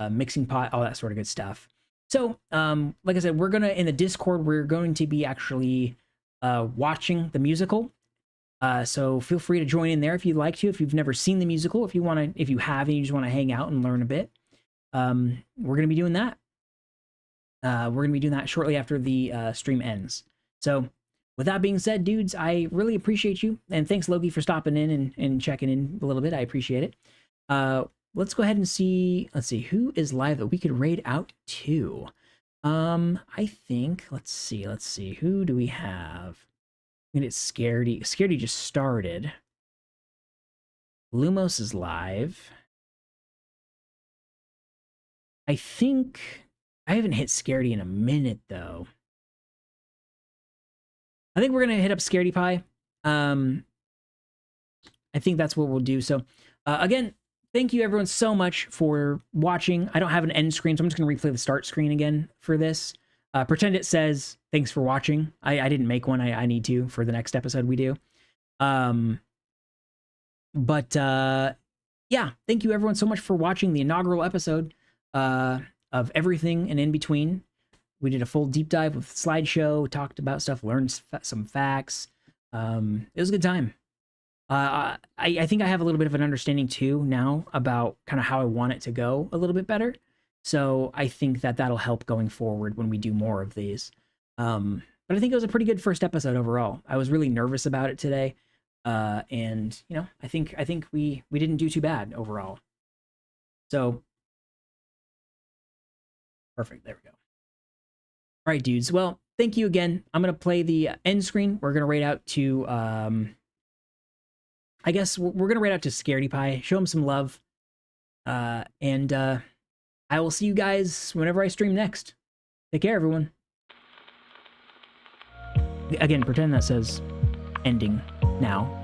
mixing pot, all that sort of good stuff. So, like I said, in the Discord, we're going to be actually watching the musical. So feel free to join in there if you'd like to. If you've never seen the musical, if you have and you just want to hang out and learn a bit, we're going to be doing that. We're going to be doing that shortly after the stream ends. So, with that being said, dudes, I really appreciate you. And thanks, Logie, for stopping in and checking in a little bit. I appreciate it. Let's go ahead and see. Let's see. Who is live that we could raid out to? I think, let's see. Who do we have? I mean, it's Scaredy. Scaredy just started. Lumos is live. I think I haven't hit Scaredy in a minute, though. I think we're going to hit up Scaredy Pie. I think that's what we'll do. So, again, thank you everyone so much for watching. I don't have an end screen, so I'm just going to replay the start screen again for this. Pretend it says, thanks for watching. I didn't make one. I need to for the next episode we do. Yeah, thank you everyone so much for watching the inaugural episode of Everything and In Between. We did a full deep dive with slideshow, talked about stuff, learned some facts. It was a good time. I think I have a little bit of an understanding too now about kind of how I want it to go a little bit better. So I think that'll help going forward when we do more of these. But I think it was a pretty good first episode overall. I was really nervous about it today. And I think we didn't do too bad overall. So perfect. There we go. All right, dudes. Well, thank you again. I'm going to play the end screen. We're going to raid out to I guess we're gonna ride out to Scaredy Pie, show him some love, and I will see you guys whenever I stream next. Take care, everyone. Again, pretend that says ending now.